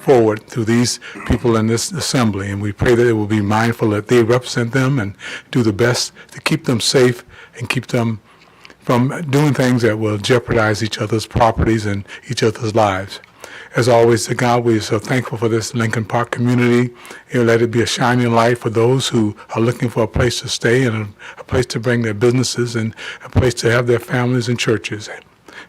forward through these people in this assembly, and we pray that it will be mindful that they represent them and do the best to keep them safe and keep them from doing things that will jeopardize each other's properties and each other's lives. As always, to God, we are so thankful for this Lincoln Park community. Let it be a shining light for those who are looking for a place to stay and a place to bring their businesses and a place to have their families and churches.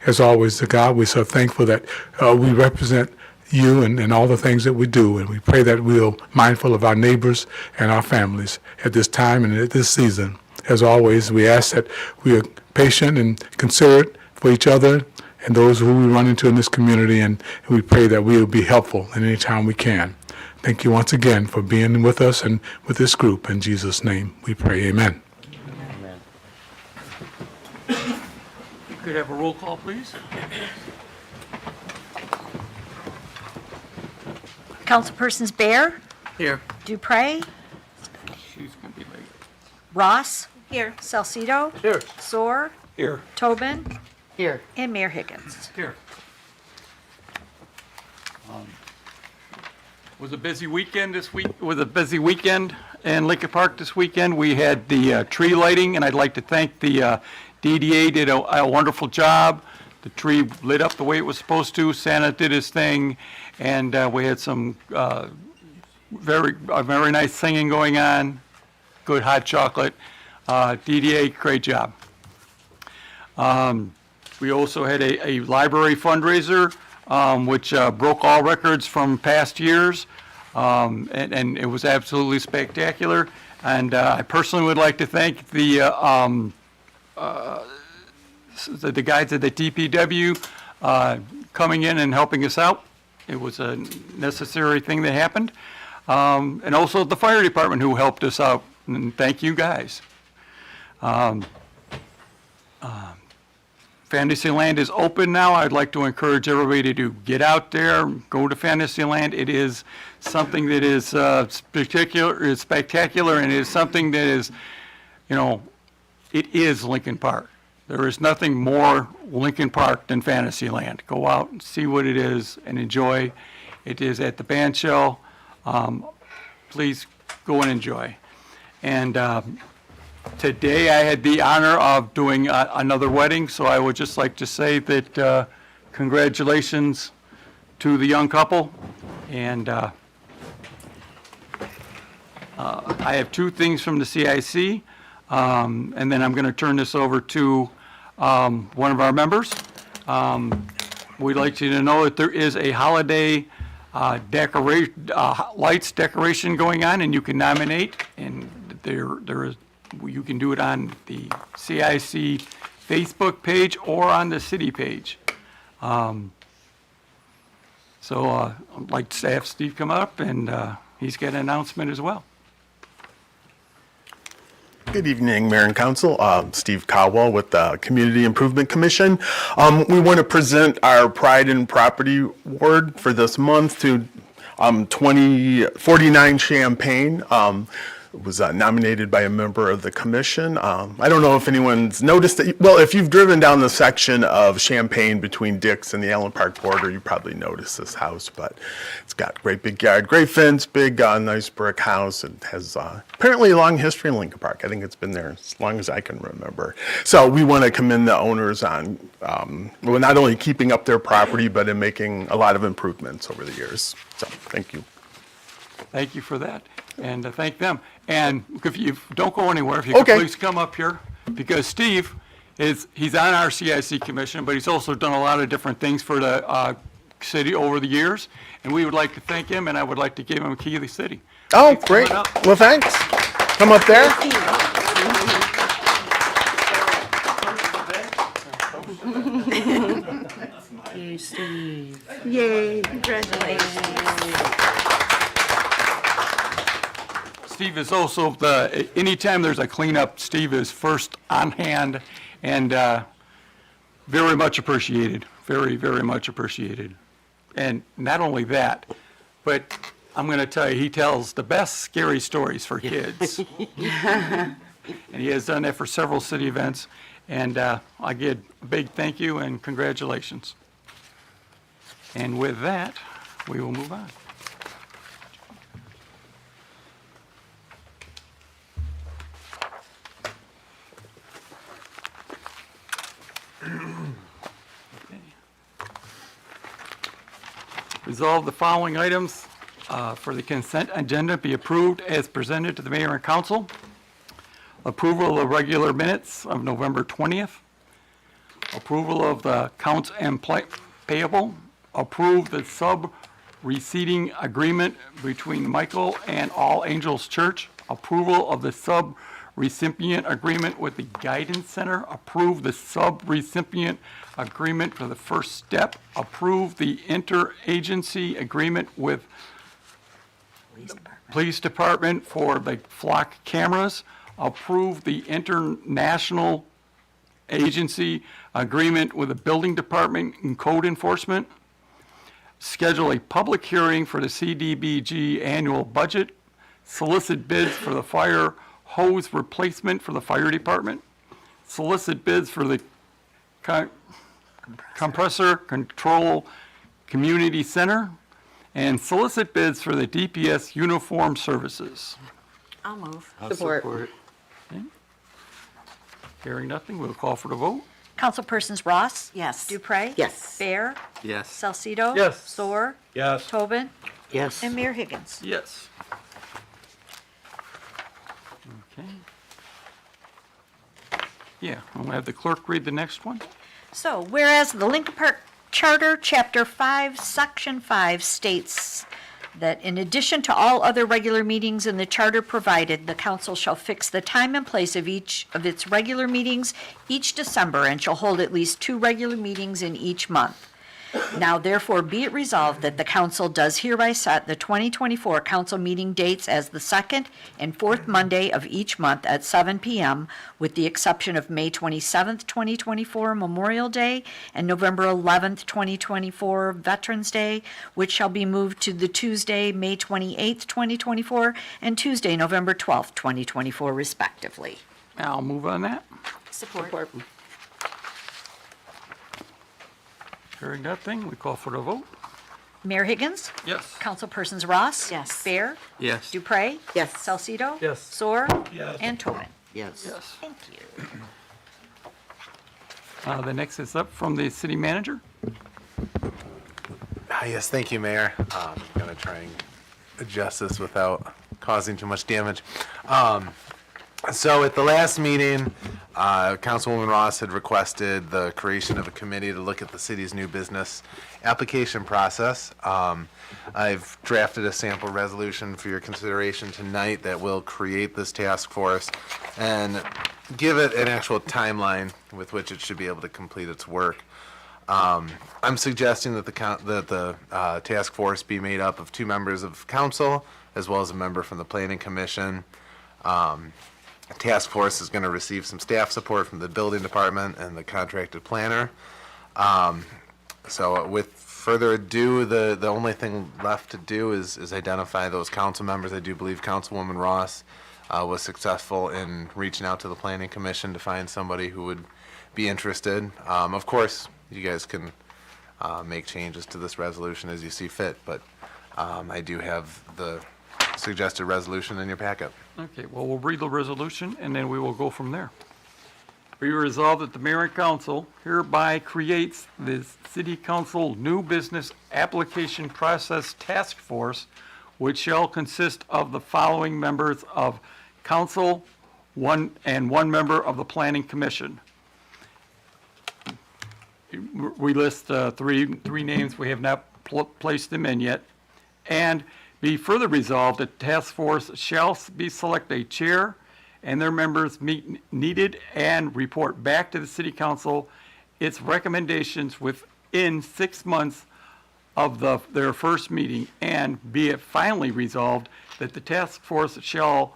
As always, to God, we're so thankful that we represent you and all the things that we do, and we pray that we're mindful of our neighbors and our families at this time and at this season. As always, we ask that we are patient and considerate for each other and those who we run into in this community, and we pray that we will be helpful in any time we can. Thank you once again for being with us and with this group. In Jesus' name we pray, amen. Amen. Could I have a roll call, please? Councilpersons Bear, Here. Dupre, She's going to be late. Ross. Here. Salcido. Here. Soar, Here. Tobin, Here. and Mayor Higgins. Here. Was a busy weekend this week. Was a busy weekend in Lincoln Park this weekend. We had the tree lighting, and I'd like to thank the DDA. Did a wonderful job. The tree lit up the way it was supposed to. Santa did his thing, and we had some very nice singing going on. Good hot chocolate. DDA, great job. We also had a library fundraiser, which broke all records from past years, and it was absolutely spectacular. And I personally would like to thank the guys at the DPW coming in and helping us out. It was a necessary thing that happened. And also the fire department who helped us out, and thank you guys. Fantasyland is open now. I'd like to encourage everybody to get out there, go to Fantasyland. It is something that is spectacular, and it is something that is, it is Lincoln Park. There is nothing more Lincoln Park than Fantasyland. Go out and see what it is and enjoy. It is at the band shell. Please go and enjoy. And today I had the honor of doing another wedding, so I would just like to say that congratulations to the young couple. And I have two things from the CIC, and then I'm going to turn this over to one of our members. We'd like you to know that there is a holiday lights decoration going on, and you can nominate, and there is. You can do it on the CIC Facebook page or on the city page. So I'd like to have Steve come up, and he's got an announcement as well. Good evening, Mayor and Council. Steve Caldwell with the Community Improvement Commission. We want to present our Pride in Property Award for this month to 2049 Champaign. It was nominated by a member of the commission. I don't know if anyone's noticed that. Well, if you've driven down the section of Champaign between Dix and the Allen Park border, you probably noticed this house, but it's got great big yard, great fence, big, nice brick house. It has apparently a long history in Lincoln Park. I think it's been there as long as I can remember. So we want to commend the owners on well, not only keeping up their property, but in making a lot of improvements over the years. So thank you. Thank you for that, and thank them. And if you don't go anywhere, if you could please come up here, because Steve he's on our CIC commission, but he's also done a lot of different things for the city over the years, and we would like to thank him, and I would like to give him a key of the city. Oh, great. Well, thanks. Come up there. Hey, Steve. Yay, congratulations. Steve is also anytime there's a cleanup, Steve is first on hand, and very much appreciated, very, very much appreciated. And not only that, but I'm going to tell you, he tells the best scary stories for kids. And he has done that for several city events. And I give a big thank you and congratulations. And with that, we will move on. Resolve the following items for the consent agenda be approved as presented to the mayor and council. Approval of the regular minutes of November 20th. Approval of the accounts and payable. Approve the sub-receipting agreement between Michael and All Angels Church. Approval of the sub-recipient agreement with the Guidance Center. Approve the sub-recipient agreement for the First Step. Approve the interagency agreement with Police Department for the flock cameras. Approve the international agency agreement with the Building Department and Code Enforcement. Schedule a public hearing for the CDBG annual budget. Solicit bids for the fire hose replacement for the fire department. Solicit bids for the compressor control community center. And solicit bids for the DPS uniform services. I'll move. Support. Hearing nothing, we'll call for the vote. Councilpersons Ross? Yes. Dupre? Yes. Bear? Yes. Salcido? Yes. Soar? Yes. Tobin? Yes. And Mayor Higgins. Yes. Okay. Yeah, I'm gonna have the clerk read the next one. So, whereas the Lincoln Park Charter, Chapter 5, Section 5 states that in addition to all other regular meetings in the charter provided, the council shall fix the time and place of each of its regular meetings each December and shall hold at least 2 regular meetings in each month. Now therefore be it resolved that the council does hereby set the 2024 council meeting dates as the second and fourth Monday of each month at 7 p.m., with the exception of May 27th, 2024 Memorial Day and November 11th, 2024 Veterans Day, which shall be moved to the Tuesday, May 28th, 2024 and Tuesday, November 12th, 2024 respectively. I'll move on that. Support. Hearing nothing, we call for the vote. Mayor Higgins? Yes. Councilpersons Ross? Yes. Bear? Yes. Dupre? Yes. Salcido? Yes. Soar? And Tobin. Yes. Yes. Thank you. The next is up from the city manager. Yes, thank you, Mayor. I'm going to try and adjust this without causing too much damage. So at the last meeting, Councilwoman Ross had requested the creation of a committee to look at the city's new business application process. I've drafted a sample resolution for your consideration tonight that will create this task force and give it an actual timeline with which it should be able to complete its work. I'm suggesting that the task force be made up of 2 members of council as well as a member from the Planning Commission. Task force is going to receive some staff support from the building department and the contracted planner. So with further ado, the only thing left to do is identify those council members. I do believe Councilwoman Ross was successful in reaching out to the Planning Commission to find somebody who would be interested. Of course, you guys can make changes to this resolution as you see fit, but I do have the suggested resolution in your packet. Okay, well, we'll read the resolution and then we will go from there. Be resolved that the mayor and council hereby creates the city council new business application process task force, which shall consist of the following members of council, one member of the planning commission. We list three names. We have not placed them in yet. And be further resolved that task force shall be select a chair and their members meet needed and report back to the city council its recommendations within 6 months of their first meeting. And be it finally resolved that the task force shall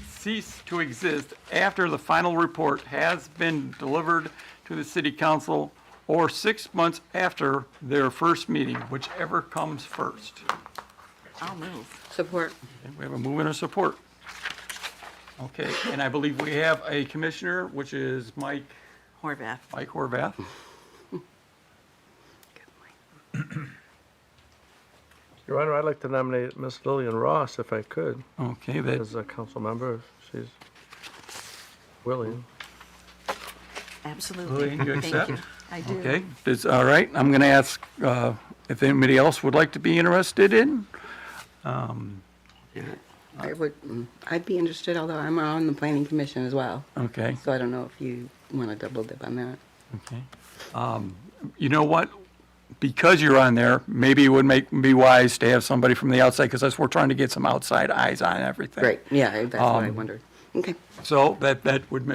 cease to exist after the final report has been delivered to the city council or 6 months after their first meeting, whichever comes first. I'll move. Support. Okay, we have a move and a support. Okay, and I believe we have a commissioner, which is Mike Horvath. Horvath. Your Honor, I'd like to nominate Miss Lillian Ross if I could, Okay, that, as a council member, if she's willing. Absolutely. Lillian, you Thank accept? you. I do. okay, it's all right. I'm going to ask if anybody else would like to be interested in. I would, I'd be interested, although I'm on the planning commission as well. Okay, So I don't know if you want to double dip on that. okay. You know what? Because you're on there, maybe it would be wise to have somebody from the outside, because we're trying to get some outside eyes on everything. Great, yeah, that's what I wondered. Okay. So that would,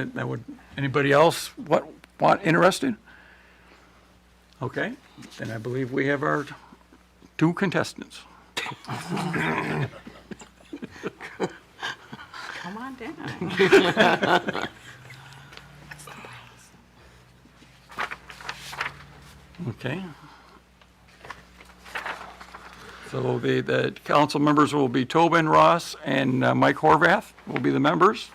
anybody else want interested? Okay, then I believe we have our 2 contestants. Come on down. Okay. So the council members will be Tobin, Ross, and Mike Horvath will be the members.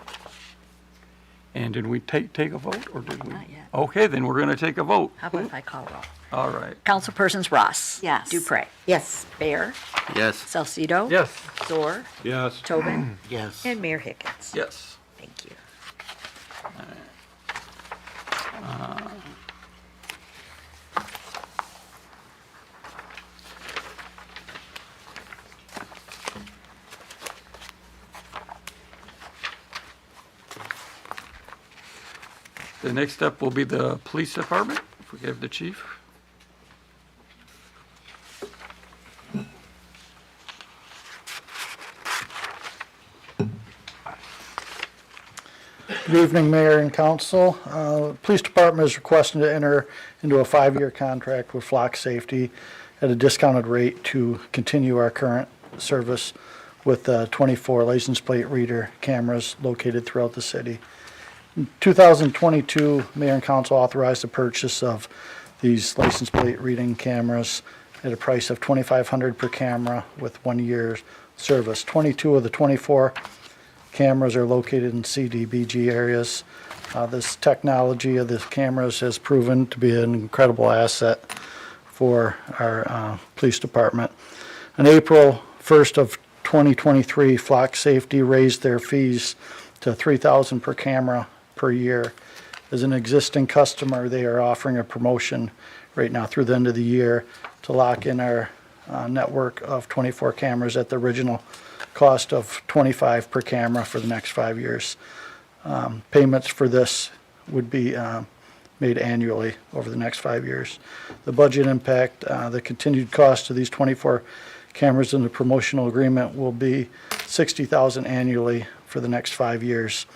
And did we take a vote, or did we? Not yet. Okay, then we're going to take a vote. How about if I call roll? All right. Councilpersons Ross. Yes. Dupre. Yes. Bear. Yes. Salcido. Yes. Zor. Yes. Tobin. Yes. And Mayor Higgins. Yes. Thank you. The next step will be the police department, if we have the chief. Good evening, Mayor and Council. Police Department is requesting to enter into a 5-year contract with Flock Safety at a discounted rate to continue our current service with 24 license plate reader cameras located throughout the city. In 2022, Mayor and Council authorized the purchase of these license plate reading cameras at a price of $2,500 per camera with 1 year's service. 22 of the 24 cameras are located in CDBG areas. This technology of the cameras has proven to be an incredible asset for our police department. On April 1st of 2023, Flock Safety raised their fees to $3,000 per camera per year. As an existing customer, they are offering a promotion right now through the end of the year to lock in our network of 24 cameras at the original cost of $25 per camera for the next 5 years. Payments for this would be made annually over the next 5 years. The budget impact, the continued cost of these 24 cameras in the promotional agreement will be $60,000 annually for the next 5 years.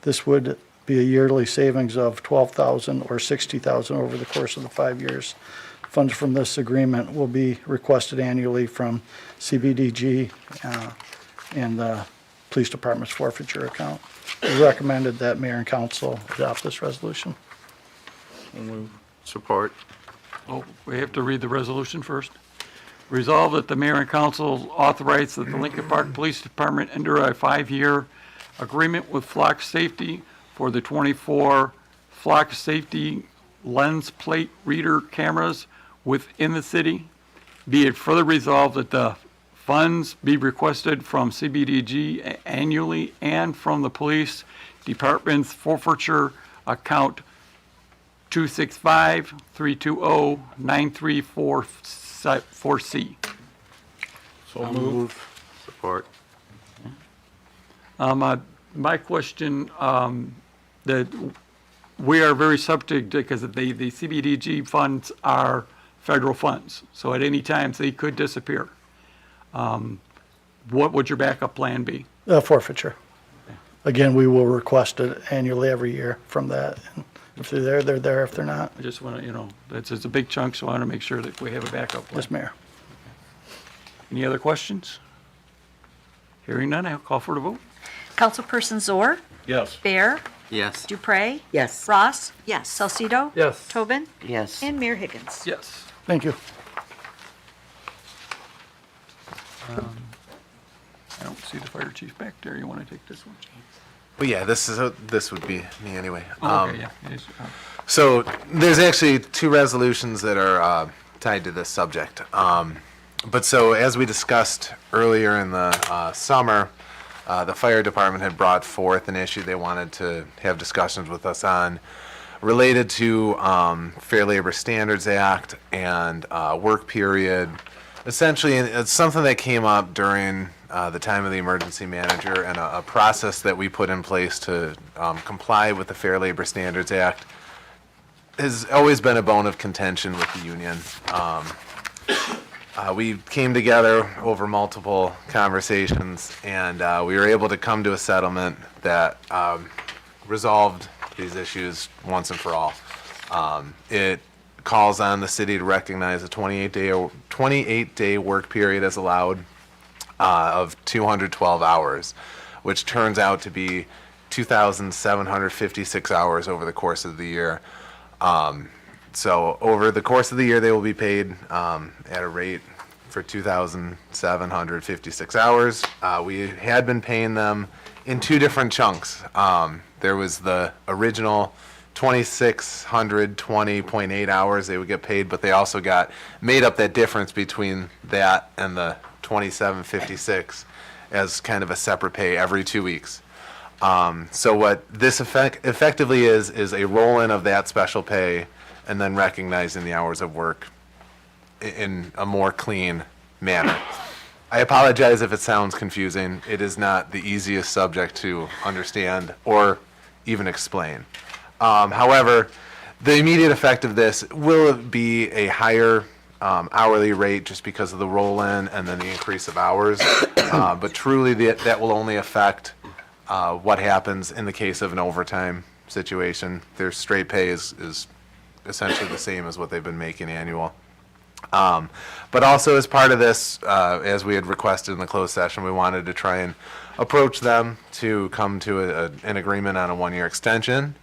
This would be a yearly savings of $12,000 or $60,000 over the course of the 5 years. Funds from this agreement will be requested annually from CBDG and the Police Department's forfeiture account. It's recommended that Mayor and Council adopt this resolution. Support. Oh, we have to read the resolution first. Resolve that the mayor and council authorize that the Lincoln Park Police Department enter a 5-year agreement with Flock Safety for the 24 Flock Safety lens plate reader cameras within the city. Be it further resolved that the funds be requested from CBDG annually and from the police department's forfeiture account 265-320-9344C. So move. Support. My question, that we are very subject, because the CBDG funds are federal funds, so at any time they could disappear. What would your backup plan be? Forfeiture. Again, we will request it annually every year from that. And if they're there, they're there. If they're not, I just want to, it's a big chunk, so I want to make sure that we have a backup plan. yes, Mayor. Any other questions? Hearing none, I'll call for the vote. Councilperson Zor. Yes. Bear. Yes. Dupre. Yes. Ross. Yes. Salcido. Yes. Tobin. Yes. And Mayor Higgins. Yes. Thank you. I don't see the fire chief back there. You want to take this one? But yeah, this would be me anyway. Okay, yeah. it is, So there's actually 2 resolutions that are tied to this subject. But so, as we discussed earlier in the summer, the fire department had brought forth an issue they wanted to have discussions with us on related to Fair Labor Standards Act and work period. Essentially, it's something that came up during the time of the emergency manager, and a process that we put in place to comply with the Fair Labor Standards Act has always been a bone of contention with the union. We came together over multiple conversations, and we were able to come to a settlement that resolved these issues once and for all. It calls on the city to recognize a 28-day work period as allowed of 212 hours, which turns out to be 2,756 hours over the course of the year. So over the course of the year, they will be paid at a rate for 2,756 hours. We had been paying them in two different chunks. There was the original 2,620.8 hours they would get paid, but they also got made up that difference between that and the 2,756 as kind of a separate pay every 2 weeks. So what this effectively is a roll-in of that special pay and then recognizing the hours of work in a more clean manner. I apologize if it sounds confusing. It is not the easiest subject to understand or even explain. However, the immediate effect of this will be a higher hourly rate just because of the roll-in and then the increase of hours. But truly, that will only affect what happens in the case of an overtime situation. Their straight pay is essentially the same as what they've been making annual. But also as part of this, as we had requested in the closed session, we wanted to try and approach them to come to an agreement on a 1-year extension,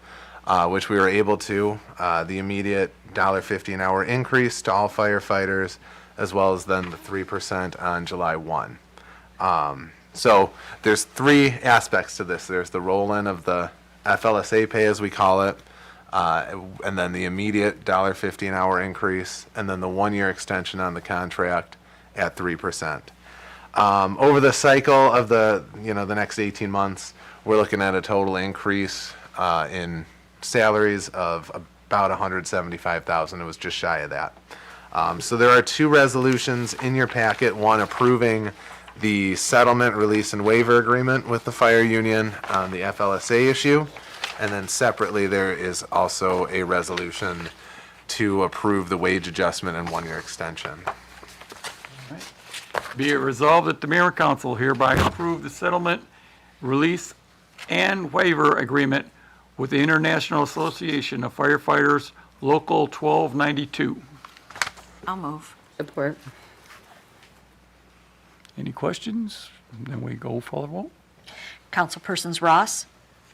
which we were able to. The immediate $1.50 an hour increase to all firefighters, as well as then the 3% on July 1. So there's three aspects to this. There's the roll-in of the FLSA pay, as we call it, and then the immediate $1.50 an hour increase, and then the 1-year extension on the contract at 3%. Over the cycle of the next 18 months, we're looking at a total increase in salaries of about $175,000. It was just shy of that. So there are two resolutions in your packet, one approving the settlement, release, and waiver agreement with the fire union on the FLSA issue. And then separately, there is also a resolution to approve the wage adjustment and 1-year extension. Be it resolved that the mayor and council hereby approve the settlement, release, and waiver agreement with the International Association of Firefighters, Local 1292. I'll move. Support. Any questions? Then we go for the vote. Councilpersons Ross,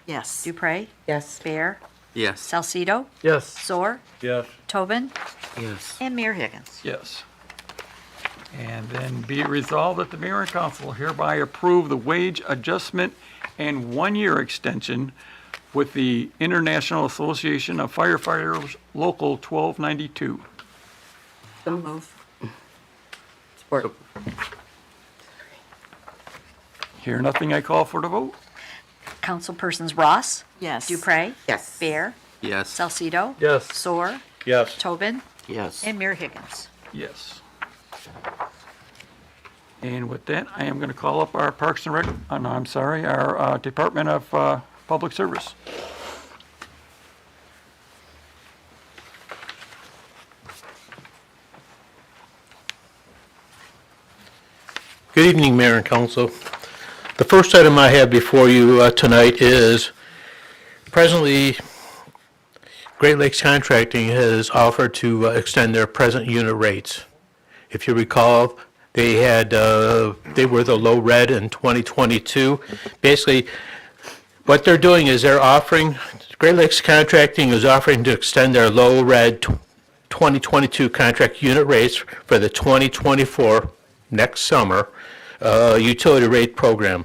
Yes. Dupre, Yes. Bear, Yes. Salcido, Yes. Soar, Yes. Tobin, Yes. and Mayor Higgins. Yes. And then be it resolved that the mayor and council hereby approve the wage adjustment and 1-year extension with the International Association of Firefighters, Local 1292. I'll move. Support. Hear nothing, I call for the vote. Councilpersons Ross, Yes. Dupre, Yes. Bear, Yes. Salcido, Yes. Soar, Yes. Tobin, Yes. and Mayor Higgins. Yes. And with that, I am going to call up our Parks and Rec, no, I'm sorry, our Department of Public Service. Good evening, Mayor and Council. The first item I have before you tonight is presently Great Lakes Contracting has offered to extend their present unit rates. If you recall, they were the low red in 2022. Basically, what they're doing is Great Lakes Contracting is offering to extend their low red 2022 contract unit rates for the 2024 next summer utility rate program.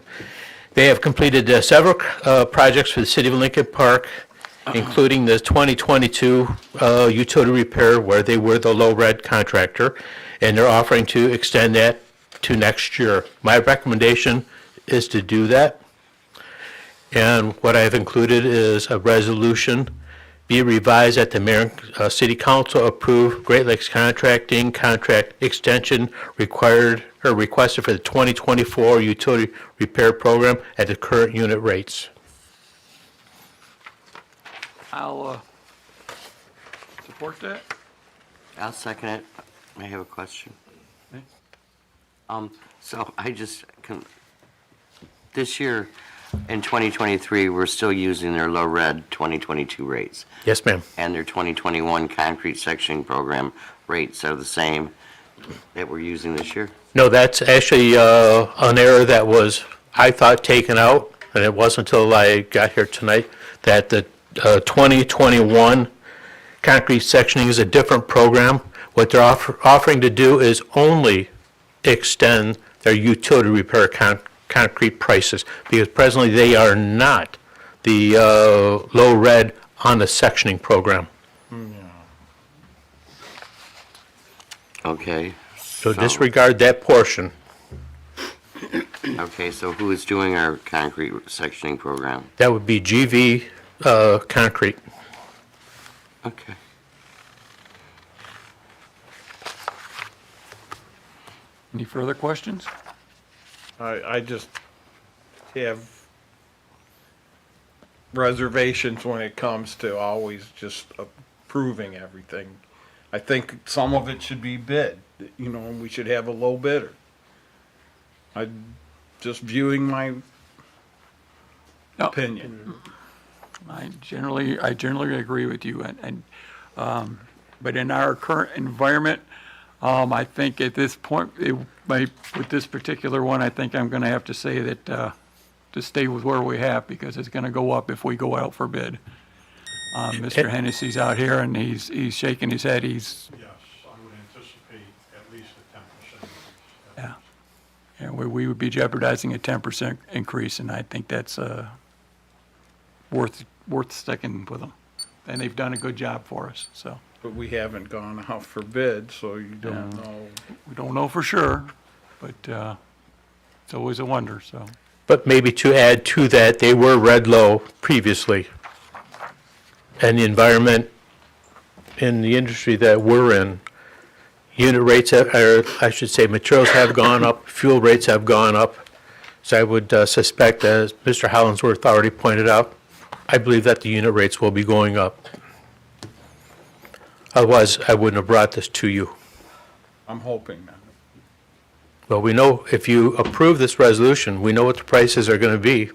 They have completed several projects for the city of Lincoln Park, including the 2022 utility repair where they were the low red contractor, and they're offering to extend that to next year. My recommendation is to do that. And what I've included is a resolution be revised that the mayor and city council approve Great Lakes Contracting contract extension required or requested for the 2024 utility repair program at the current unit rates. I'll support that. I'll second it. I have a question. Okay. So this year, in 2023, we're still using their low red 2022 rates. Yes, ma'am. And their 2021 concrete sectioning program rates are the same that we're using this year? No, that's actually an error that was, I thought, taken out, and it wasn't until I got here tonight, that the 2021 concrete sectioning is a different program. What they're offering to do is only extend their utility repair concrete prices, because presently they are not the low red on the sectioning program. Okay. So disregard that portion. Okay, so who is doing our concrete sectioning program? That would be GV Concrete. Okay. Any further questions? I just have reservations when it comes to always just approving everything. I think some of it should be bid, and we should have a low bidder. Just viewing my No. opinion. I generally agree with you, but in our current environment, I think at this point, with this particular one, I think I'm gonna have to say that, to stay with where we have, because it's gonna go up if we go out for bid. Mr. Hennessy's out here and he's shaking his head, Yes, I would anticipate at least a 10%. yeah. And we would be jeopardizing a 10% increase, and I think that's, worth sticking with them. And they've done a good job for us, so. But we haven't gone out for bid, so you don't know. We don't know for sure, but it's always a wonder, so. But maybe to add to that, they were red low previously. And the environment in the industry that we're in, unit rates, I should say, materials have gone up, fuel rates have gone up. So I would suspect, as Mr. Hollingsworth already pointed out, I believe that the unit rates will be going up. Otherwise, I wouldn't have brought this to you. I'm hoping not. But we know, if you approve this resolution, we know what the prices are going to be.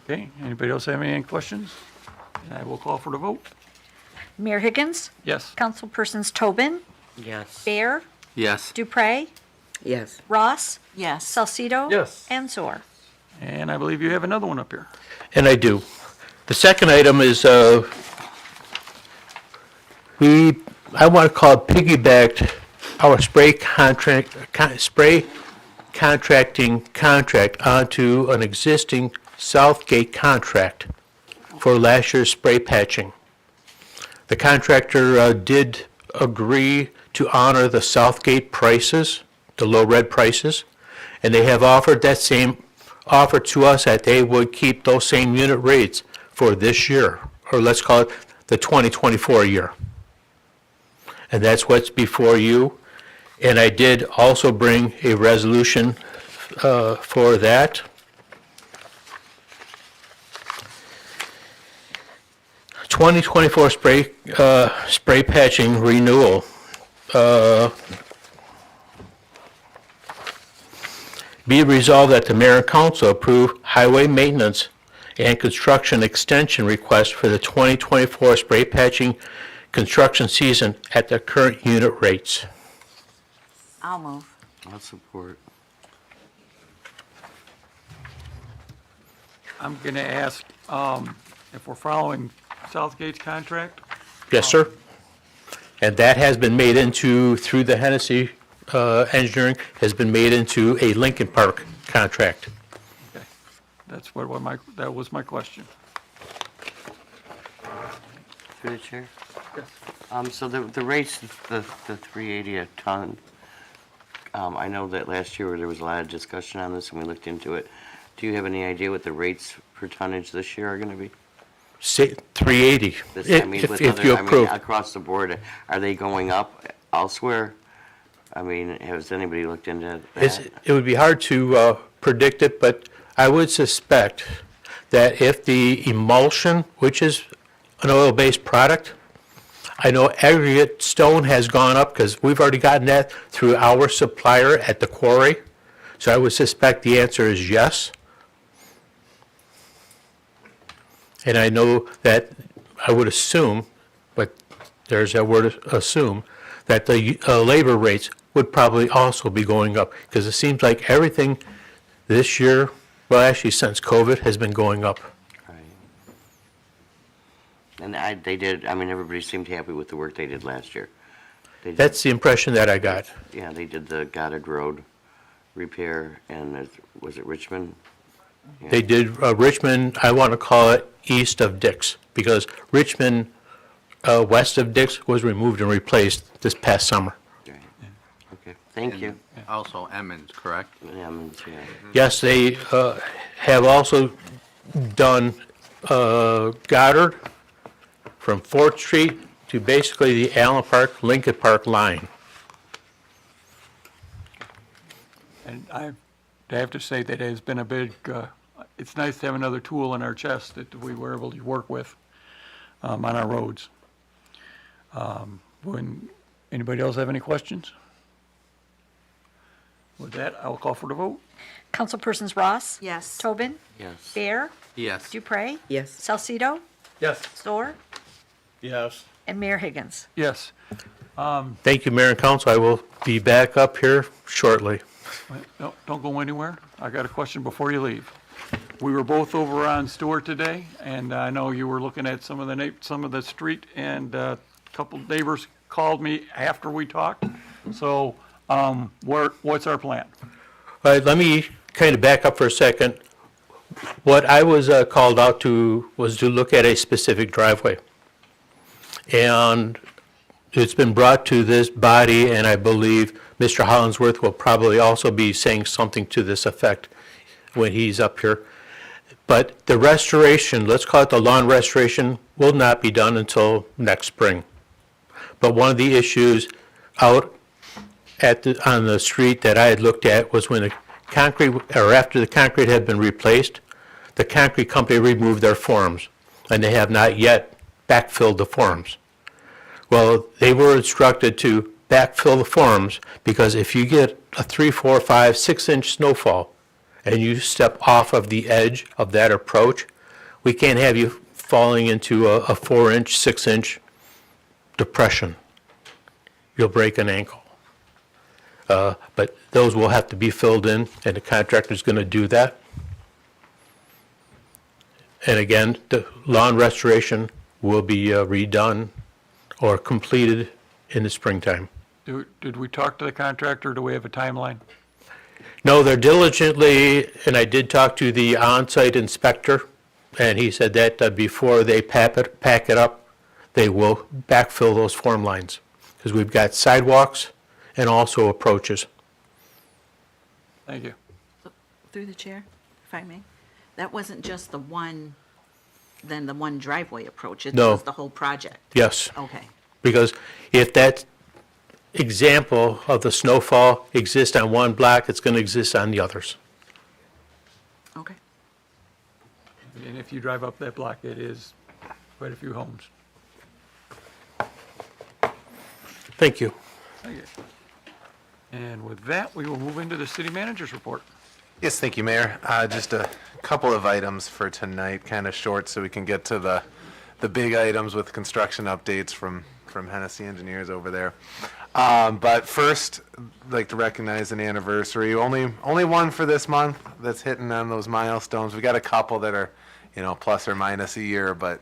Okay, anybody else have any questions? And I will call for the vote. Mayor Higgins? Yes. Councilpersons Tobin? Yes. Bear? Yes. Dupre? Yes. Ross? Yes. Salcido? Yes. And Zor. And I believe you have another one up here. And I do. The second item is, I want to call it piggybacked our spray contracting contract onto an existing Southgate contract for last year's spray patching. The contractor did agree to honor the Southgate prices, the low red prices, and they have offered that same offer to us, that they would keep those same unit rates for this year, or let's call it the 2024 year. And that's what's before you. And I did also bring a resolution for that. '24 spray patching renewal. Be it resolved that the mayor and council approve highway maintenance and construction extension request for the 2024 spray patching construction season at the current unit rates. I'll move. I'll support. I'm going to ask if we're following Southgate's contract. Yes, sir. And that has been made into, through the Hennessy Engineering, has been made into a Lincoln Park contract. Okay. That's that was my question. Through the chair. So the rates, the 380 a ton, I know that last year there was a lot of discussion on this and we looked into it. Do you have any idea what the rates per tonnage this year are gonna be? Say 380, This, if you approve. across the board, are they going up elsewhere? I mean, has anybody looked into that? It would be hard to predict it, but I would suspect that if the emulsion, which is an oil-based product, I know aggregate stone has gone up because we've already gotten that through our supplier at the quarry. So I would suspect the answer is yes. And I know that I would assume, but there's that word assume, that the labor rates would probably also be going up because it seems like everything this year, well, actually since COVID, has been going up. Right. And everybody seemed happy with the work they did last year. They did- That's the impression that I got. Yeah, they did the Goddard Road repair and was it Richmond? They did Richmond, I want to call it east of Dix, because Richmond, west of Dix, was removed and replaced this past summer. Right. Okay, thank you. Also Emmons, correct? Yeah. Yes, they have also done Goddard from 4th Street to basically the Allen Park, Lincoln Park line. And I have to say that it has been a big, it's nice to have another tool in our chest that we were able to work with on our roads. Anybody else have any questions? With that, I will call for the vote. Councilpersons Ross? Yes. Tobin? Yes. Bear? Yes. Dupre? Yes. Salcido? Yes. Zohr? Yes. And Mayor Higgins. Yes. Thank you, Mayor and Council. I will be back up here shortly. No, don't go anywhere. I got a question before you leave. We were both over on Stewart today, and I know you were looking at some of the street, and a couple neighbors called me after we talked. So, what's our plan? All right, let me kind of back up for a second. What I was called out to was to look at a specific driveway. And it's been brought to this body, and I believe Mr. Hollingsworth will probably also be saying something to this effect when he's up here. But the restoration, let's call it the lawn restoration, will not be done until next spring. But one of the issues out on the street that I had looked at was when the concrete, or after the concrete had been replaced, the concrete company removed their forms, and they have not yet backfilled the forms. Well, they were instructed to backfill the forms because if you get a 3, 4, 5, 6-inch snowfall and you step off of the edge of that approach, we can't have you falling into a 4-inch, 6-inch depression. You'll break an ankle. But those will have to be filled in, and the contractor's going to do that. And again, the lawn restoration will be redone or completed in the springtime. Did we talk to the contractor? Do we have a timeline? No, they're diligently, and I did talk to the on-site inspector, and he said that before they pack it up, they will backfill those form lines, because we've got sidewalks and also approaches. Thank you. Through the chair, if I may. That wasn't just the one driveway approach. It No. was the whole project. Yes, Okay. because if that example of the snowfall exists on one block, it's going to exist on the others. Okay. And if you drive up that block, it is quite a few homes. Thank you. Thank you. And with that, we will move into the city manager's report. Yes, thank you, Mayor. Just a couple of items for tonight, kind of short, so we can get to the big items with construction updates from Hennessy Engineers over there. But first, I'd like to recognize an anniversary. Only one for this month that's hitting on those milestones. We got a couple that are, plus or minus a year, but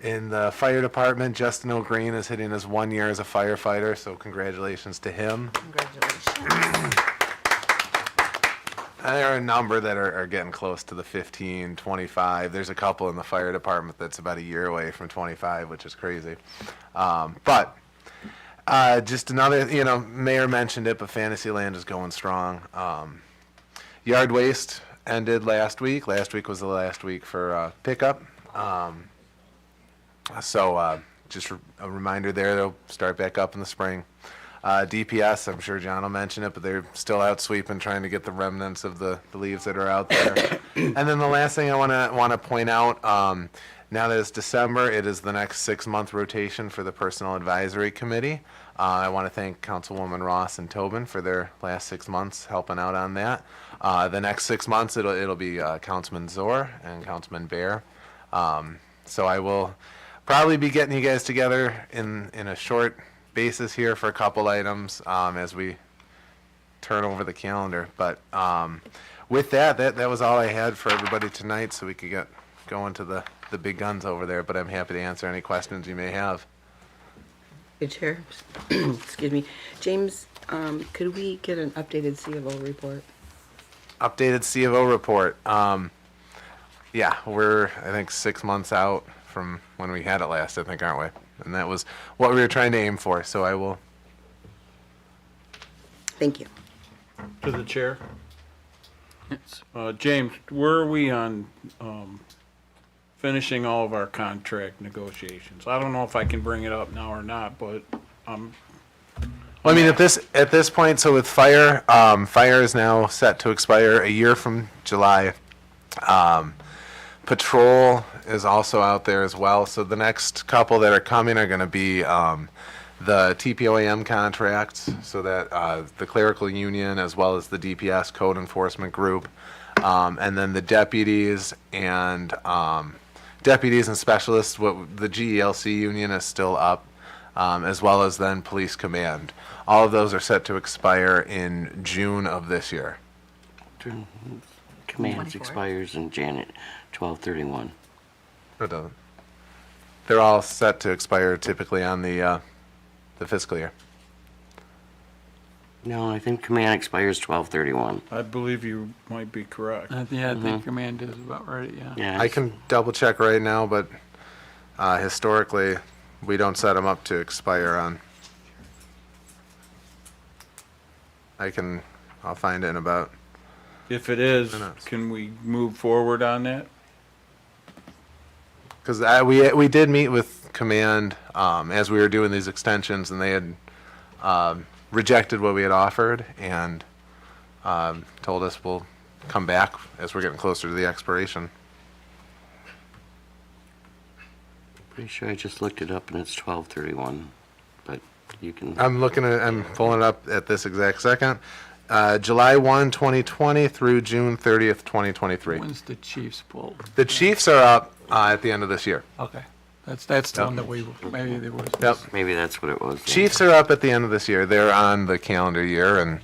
in the fire department, Justin O'Green is hitting his 1 year as a firefighter, so congratulations to him. Congratulations. There are a number that are getting close to the 15, 25. There's a couple in the fire department that's about a year away from 25, which is crazy. But just another, Mayor mentioned it, but Fantasyland is going strong. Yard waste ended last week. Last week was the last week for pickup. So just a reminder there, they'll start back up in the spring. DPS, I'm sure John will mention it, but they're still out sweeping, trying to get the remnants of the leaves that are out there. And then the last thing I want to point out, now that it's December, it is the next 6-month rotation for the Personnel Advisory Committee. I want to thank Councilwoman Ross and Tobin for their last 6 months helping out on that. The next 6 months, it'll be Councilman Zor and Councilman Bear. So I will probably be getting you guys together in a short basis here for a couple items as we turn over the calendar. But with that was all I had for everybody tonight, so we could get going to the big guns over there. But I'm happy to answer any questions you may have. Good Chair, excuse me. James, could we get an updated C of O report? Updated C of O report. Yeah, we're, I think, 6 months out from when we had it last, I think, aren't we? And that was what we were trying to aim for, so I will. Thank you. To the chair. Yes. James, where are we on finishing all of our contract negotiations? I don't know if I can bring it up now or not, but Well, I mean, at this point, so with fire, fire is now set to expire a year from July. Patrol is also out there as well. So the next couple that are coming are going to be the TPOAM contracts, so that the clerical union as well as the DPS code enforcement group, and then the deputies and specialists. What the GELC union is still up, as well as then police command. All of those are set to expire in June of this year. Commands 24. expires in Janet 12/31. It doesn't. They're all set to expire typically on the fiscal year. No, I think command expires 12/31. I believe you might be correct. Yeah, I think command is about right, yeah. Yeah. I can double check right now, but historically, we don't set them up to expire on. I'll find it in about. If it is, Minutes. can we move forward on that? Because we did meet with command as we were doing these extensions, and they had rejected what we had offered and told us we'll come back as we're getting closer to the expiration. Pretty sure I just looked it up and it's 12/31, but you can. I'm pulling it up at this exact second. July 1, 2020 through June 30th, 2023. When's the Chiefs pull? The Chiefs are up at the end of this year. Okay. That's the Yep. one that maybe there was. Yep. Maybe that's what it was. yeah. Chiefs are up at the end of this year. They're on the calendar year, and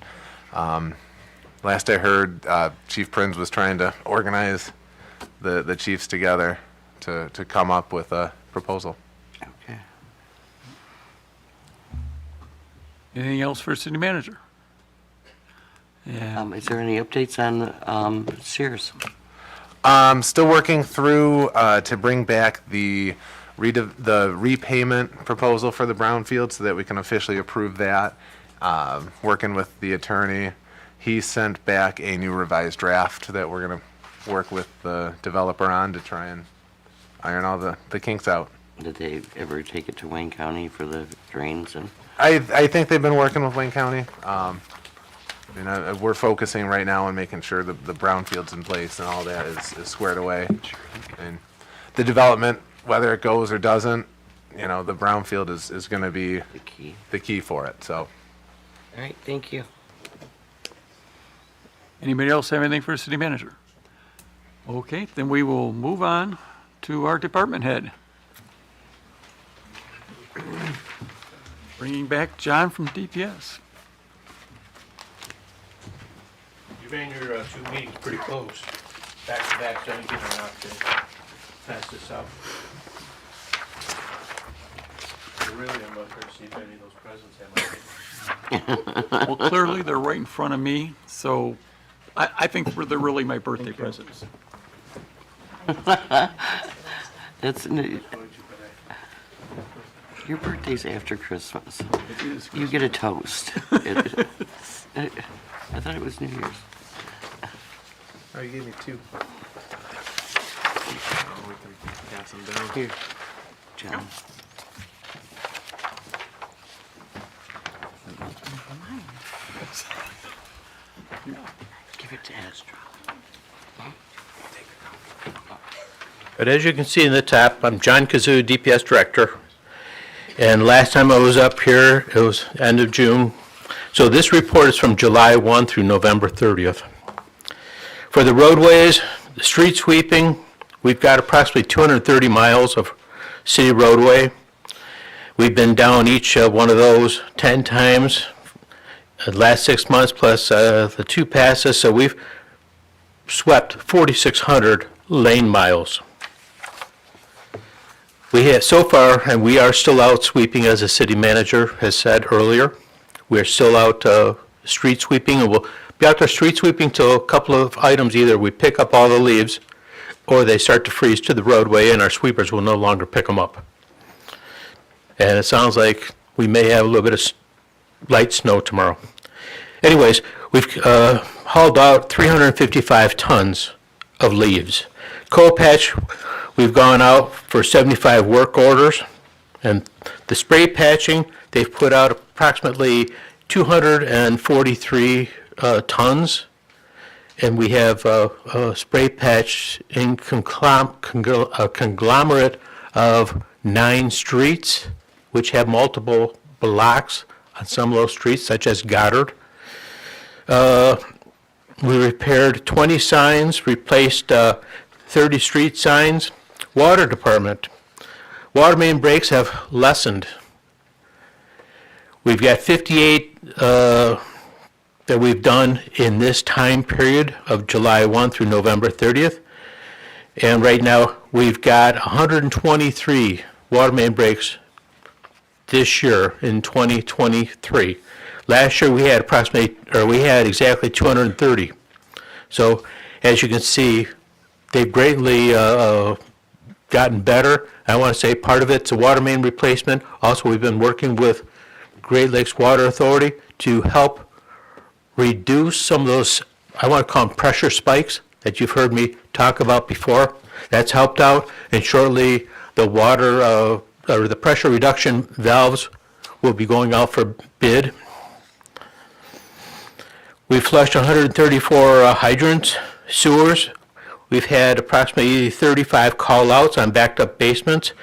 last I heard, Chief Prinz was trying to organize the Chiefs together to come up with a proposal. Okay. Anything else for city manager? Yeah. Is there any updates on Sears? Still working through to bring back the repayment proposal for the brownfield so that we can officially approve that. Working with the attorney, he sent back a new revised draft that we're going to work with the developer on to try and iron all the kinks out. Did they ever take it to Wayne County for the drains and? I think they've been working with Wayne County. We're focusing right now on making sure the brownfield's in place and all that is squared away. And the development, whether it goes or doesn't, the brownfield is going to be The key. the key for it. So All right, thank you. Anybody else have anything for city manager? Okay, then we will move on to our department head. Bringing back John from DPS. You ran your two meetings pretty close, back to back, so you get enough to pass this out. Really, I'm up here to see if any of those presents have anything. Well, clearly, they're right in front of me, so I think they're really my birthday presents. That's, your birthday's after Christmas. You get a toast. I thought it was New Year's. Oh, you gave me 2. Oh, we can pass them down. Here, John. Give it to Astra. But as you can see in the top, I'm John Kazoo, DPS Director. And last time I was up here, it was end of June. So this report is from July 1 through November 30th. For the roadways, the street sweeping, we've got approximately 230 miles of city roadway. We've been down each one of those 10 times the last 6 months, plus the 2 passes. So we've swept 4,600 lane miles. We have so far, and we are still out sweeping, as the city manager has said earlier. We're still out street sweeping, and we'll be out there street sweeping till a couple of items, either we pick up all the leaves or they start to freeze to the roadway and our sweepers will no longer pick them up. And it sounds like we may have a little bit of light snow tomorrow. Anyways, we've hauled out 355 tons of leaves. Coal patch, we've gone out for 75 work orders, and the spray patching, they've put out approximately 243 tons, and we have a spray patch in a conglomerate of 9 streets, which have multiple blocks on some of those streets, such as Goddard. We repaired 20 signs, replaced 30 street signs. Water department, water main breaks have lessened. We've got 58 that we've done in this time period of July 1 through November 30th. And right now, we've got 123 water main breaks this year in 2023. Last year, we had exactly 230. So, as you can see, they've greatly gotten better. I want to say part of it's a water main replacement. Also, we've been working with Great Lakes Water Authority to help reduce some of those, I want to call them pressure spikes that you've heard me talk about before. That's helped out, and shortly the water or the pressure reduction valves will be going out for bid. We flushed 134 hydrants, sewers. We've had approximately 35 call-outs on backed-up basements.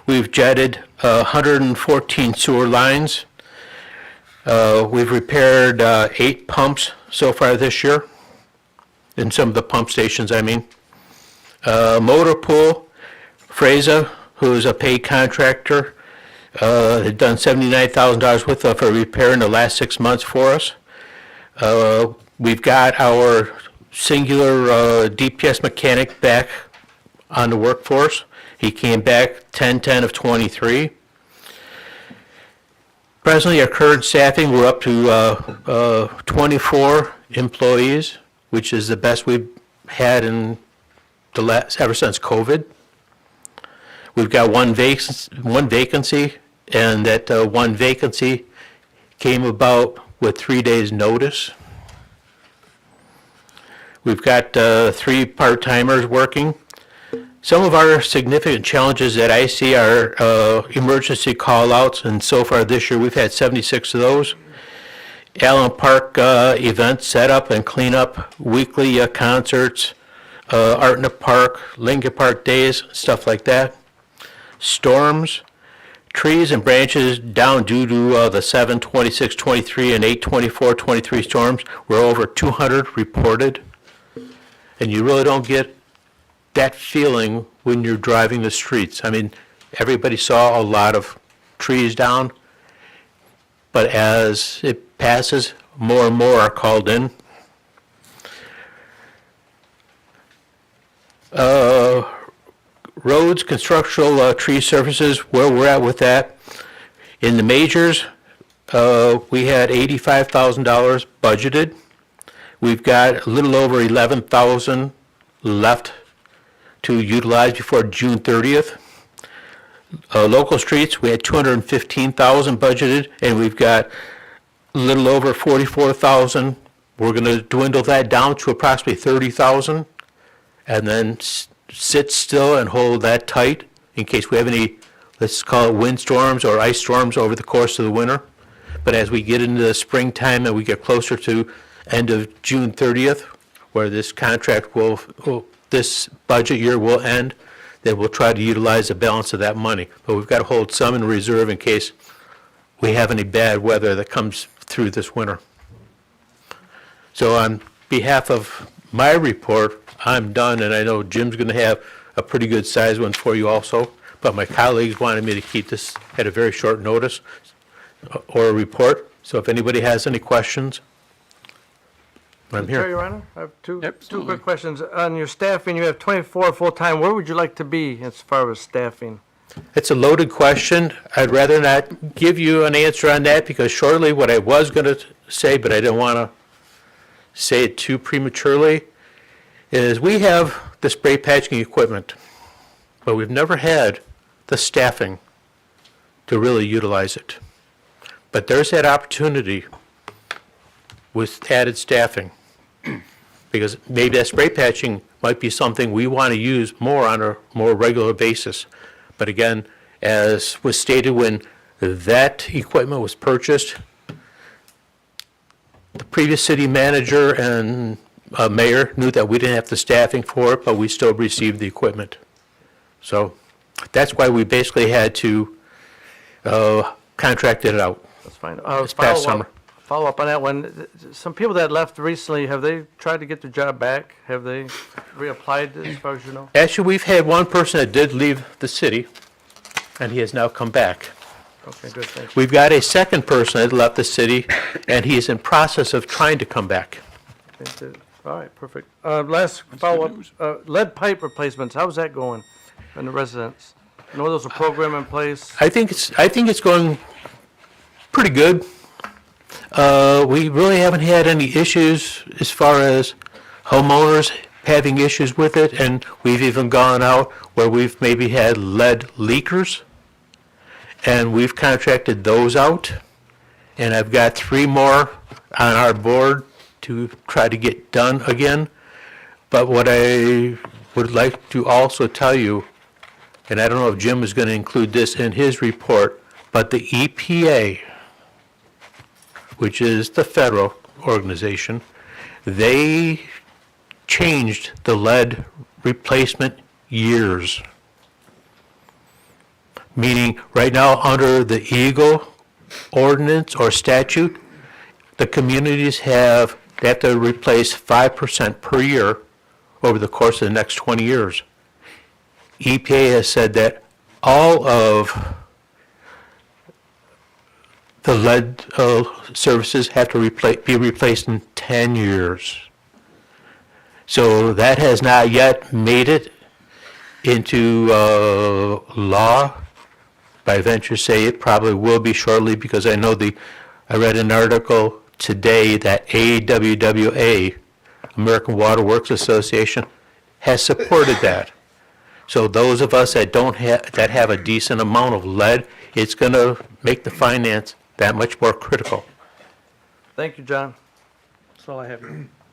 We've jetted 114 sewer lines. We've repaired 8 pumps so far this year, in some of the pump stations, I mean. Motor pool, Freza, who's a paid contractor, had done $79,000 worth of a repair in the last 6 months for us. We've got our singular DPS mechanic back on the workforce. He came back 10/10 of 23. Presently, our current staffing, we're up to 24 employees, which is the best we've had in ever since COVID. We've got one vacancy, and that one vacancy came about with 3 days' notice. We've got 3 part-timers working. Some of our significant challenges that I see are emergency call-outs, and so far this year we've had 76 of those. Allen Park events, set up and clean up, weekly concerts, Art in the Park, Lincoln Park Days, stuff like that. Storms, trees and branches down due to the 7/26/23 and 8/24/23 storms. We're over 200 reported. And you really don't get that feeling when you're driving the streets. I mean, everybody saw a lot of trees down, but as it passes, more and more are called in. Roads, constructional tree surfaces, where we're at with that. In the majors, we had $85,000 budgeted. We've got a little over 11,000 left to utilize before June 30th. Local streets, we had 215,000 budgeted, and we've got a little over 44,000. We're going to dwindle that down to approximately 30,000, and then sit still and hold that tight in case we have any, let's call it windstorms or ice storms over the course of the winter. But as we get into the springtime and we get closer to end of June 30th, where this contract this budget year will end, then we'll try to utilize the balance of that money. But we've got to hold some in reserve in case we have any bad weather that comes through this winter. So on behalf of my report, I'm done, and I know Jim's going to have a pretty good sized one for you also, but my colleagues wanted me to keep this at a very short notice or a report. So if anybody has any questions, I'm Chair, here. Your Honor, I have two Absolutely. quick questions. On your staffing, you have 24 full-time. Where would you like to be as far as staffing? It's a loaded question. I'd rather not give you an answer on that because shortly what I was going to say, but I didn't want to say it too prematurely, is we have the spray patching equipment, but we've never had the staffing to really utilize it. But there's that opportunity with added staffing, because maybe that spray patching might be something we want to use more on a more regular basis. But again, as was stated when that equipment was purchased, the previous city manager and mayor knew that we didn't have the staffing for it, but we still received the equipment. So that's why we basically had to contract it out. That's fine. This past summer. Follow up on that one. Some people that left recently, have they tried to get their job back? Have they reapplied as far as you know? Actually, we've had one person that did leave the city, and he has now come back. Okay, good, thanks. We've got a second person that left the city, and he's in process of trying to come back. All right, perfect. Last follow-up, lead pipe replacements, how's that going in the residents? I know there's a program in place. I think it's going pretty good. We really haven't had any issues as far as homeowners having issues with it, and we've even gone out where we've maybe had lead leakers, and we've contracted those out. And I've got 3 more on our board to try to get done again. But what I would like to also tell you, and I don't know if Jim is going to include this in his report, but the EPA, which is the federal organization, they changed the lead replacement years. Meaning, right now, under the Eagle ordinance or statute, the communities they have to replace 5% per year over the course of the next 20 years. EPA has said that all of the lead services have to be replaced in 10 years. So that has not yet made it into law. But I venture to say it probably will be shortly, because I know I read an article today that AWWA, American Water Works Association, has supported that. So those of us that that have a decent amount of lead, it's going to make the finance that much more critical. Thank you, John. That's all I have.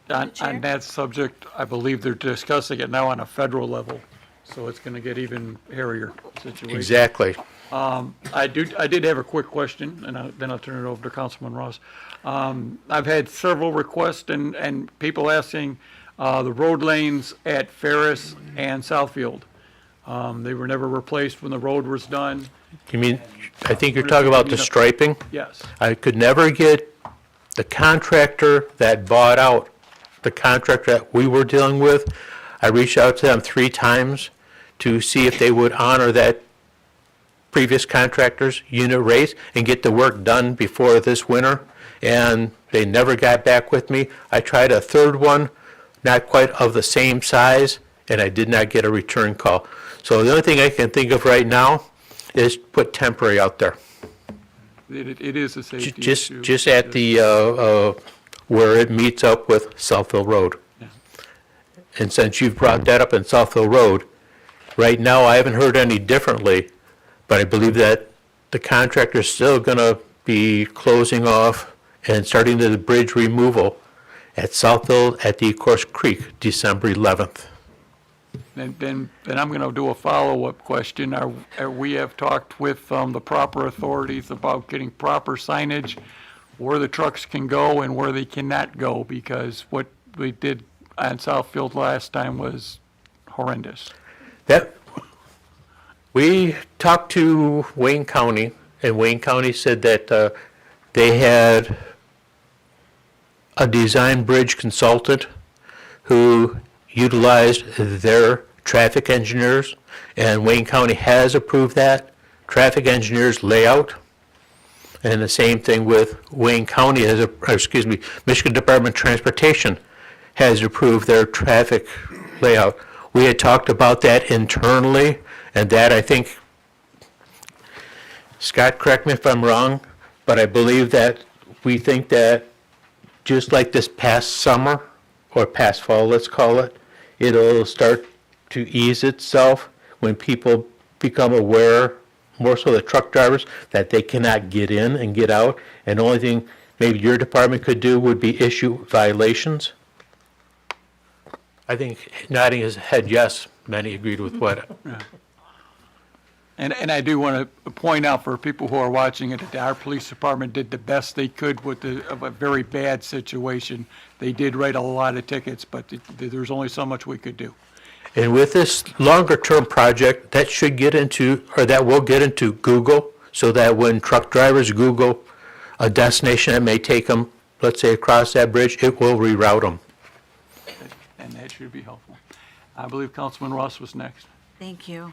On that subject, I believe they're discussing it now on a federal level, so it's going to get even hairier situation. Exactly. I did have a quick question, and then I'll turn it over to Councilman Ross. I've had several requests and people asking the road lanes at Ferris and Southfield. They were never replaced when the road was done. You mean, I think you're talking about the striping? Yes. I could never get the contractor that bought out the contractor that we were dealing with. I reached out to them 3 times to see if they would honor that previous contractor's unit rates and get the work done before this winter, and they never got back with me. I tried a 3rd one, not quite of the same size, and I did not get a return call. So the only thing I can think of right now is put temporary out there. It is a safety issue. Just at the where it meets up with Southville Road. And since you've brought that up in Southville Road, right now, I haven't heard any differently, but I believe that the contractor's still gonna be closing off and starting the bridge removal at Southville at the Ecorse Creek, December 11th. Then I'm going to do a follow-up question. We have talked with the proper authorities about getting proper signage, where the trucks can go and where they cannot go, because what we did on Southfield last time was horrendous. That, we talked to Wayne County, and Wayne County said that they had a design bridge consultant who utilized their traffic engineers, and Wayne County has approved that traffic engineers layout. And the same thing with Wayne County, Michigan Department of Transportation has approved their traffic layout. We had talked about that internally, and that I think, Scott, correct me if I'm wrong, but I believe that we think that just like this past summer, or past fall, let's call it, it'll start to ease itself when people become aware, more so the truck drivers, that they cannot get in and get out. And the only thing maybe your department could do would be issue violations. I think nodding his head yes, many agreed with what. And I do want to point out for people who are watching it, that our police department did the best they could with a very bad situation. They did write a lot of tickets, but there's only so much we could do. And with this longer-term project, that should get into, or that will get into Google, so that when truck drivers Google a destination that may take them, let's say, across that bridge, it will reroute them. And that should be helpful. I believe Councilman Ross was next. Thank you.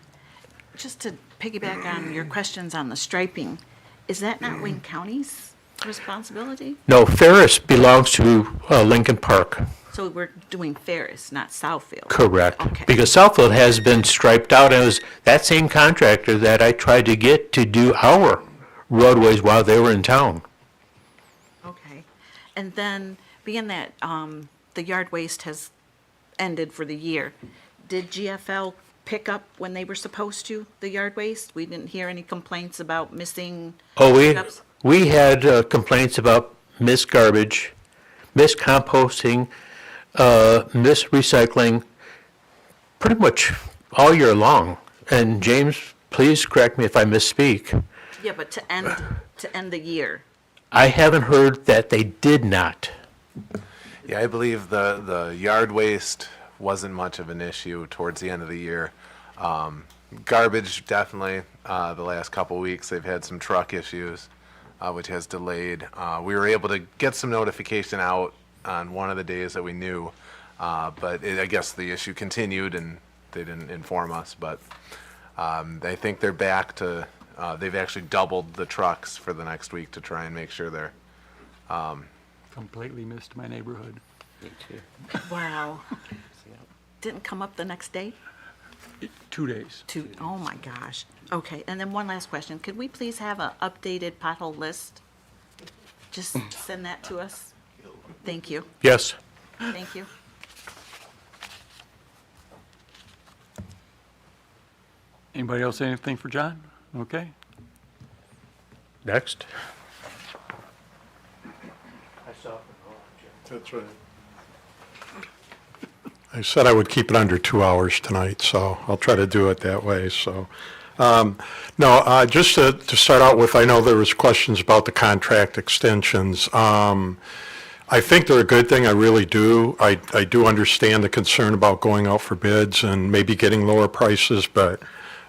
Just to piggyback on your questions on the striping, is that not Wayne County's responsibility? No, Ferris belongs to Lincoln Park. So we're doing Ferris, not Southfield? Correct. Okay. Because Southfield has been striped out, and it was that same contractor that I tried to get to do our roadways while they were in town. Okay. And then, being that the yard waste has ended for the year, did GFL pick up when they were supposed to, the yard waste? We didn't hear any complaints about missing Oh, pickups? we had complaints about missed garbage, missed composting, missed recycling, pretty much all year long. And James, please correct me if I misspeak. Yeah, but to end the year. I haven't heard that they did not. Yeah, I believe the yard waste wasn't much of an issue towards the end of the year. Garbage, definitely. The last couple weeks, they've had some truck issues, which has delayed. We were able to get some notification out on one of the days that we knew, but I guess the issue continued and they didn't inform us. But I think they're back to, they've actually doubled the trucks for the next week to try and make sure they're Completely missed my neighborhood. Me too. Wow. Didn't come up the next day? 2 days. Oh my gosh. Okay, and then one last question. Could we please have an updated pothole list? Just send that to us. Thank you. Yes. Thank you. Anybody else have anything for John? Okay. Next. That's right. I said I would keep it under 2 hours tonight, so I'll try to do it that way, so. Just to start out with, I know there was questions about the contract extensions. I think they're a good thing, I really do. I do understand the concern about going out for bids and maybe getting lower prices, but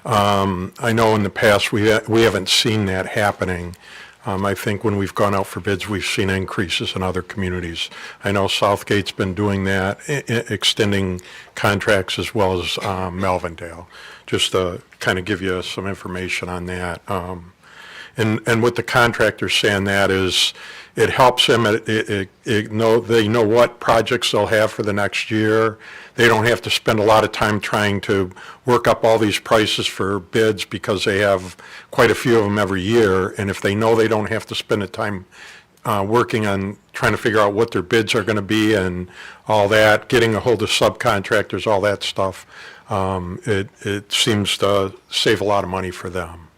I know in the past, we haven't seen that happening. I think when we've gone out for bids, we've seen increases in other communities. I know Southgate's been doing that, extending contracts as well as Melvindale, just to kind of give you some information on that. And what the contractor's saying that is, it helps them, they know what projects they'll have for the next year. They don't have to spend a lot of time trying to work up all these prices for bids because they have quite a few of them every year. And if they know they don't have to spend the time working on trying to figure out what their bids are going to be and all that, getting a hold of subcontractors, all that stuff. It seems to save a lot of money for them.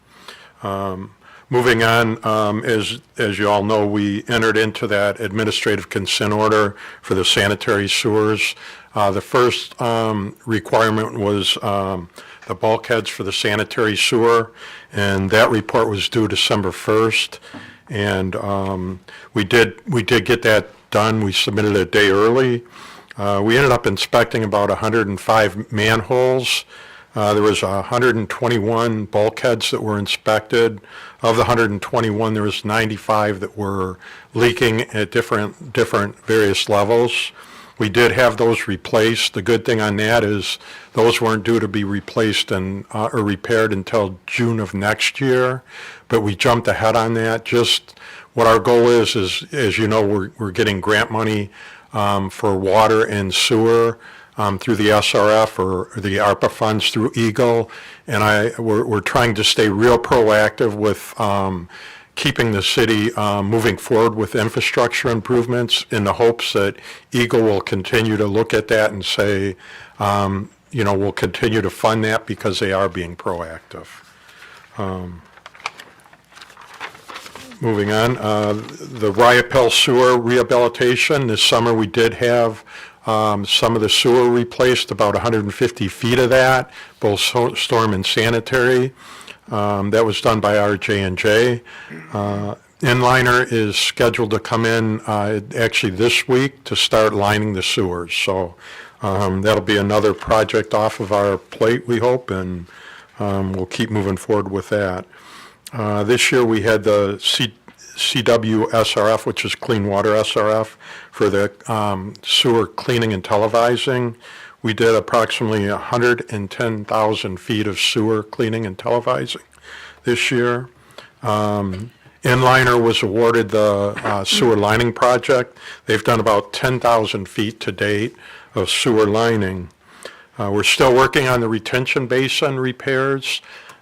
Moving on, as you all know, we entered into that administrative consent order for the sanitary sewers. The first requirement was the bulkheads for the sanitary sewer, and that report was due December 1st. And we did get that done. We submitted a day early. We ended up inspecting about 105 manholes. There was 121 bulkheads that were inspected. Of the 121, there was 95 that were leaking at different various levels. We did have those replaced. The good thing on that is those weren't due to be replaced and or repaired until June of next year, but we jumped ahead on that. Just what our goal is, as you know, we're getting grant money for water and sewer through the SRF or the ARPA funds through Eagle, and we're trying to stay real proactive with keeping the city moving forward with infrastructure improvements in the hopes that Eagle will continue to look at that and say, we'll continue to fund that because they are being proactive. Moving on, the Riopelle sewer rehabilitation. This summer we did have some of the sewer replaced, about 150 feet of that, both storm and sanitary. That was done by RJ&J. Inliner is scheduled to come in actually this week to start lining the sewers. So that'll be another project off of our plate, we hope, and we'll keep moving forward with that. This year we had the CW SRF, which is Clean Water SRF, for the sewer cleaning and televising. We did approximately 110,000 feet of sewer cleaning and televising this year. Inliner was awarded the sewer lining project. They've done about 10,000 feet to date of sewer lining. We're still working on the retention basin repairs.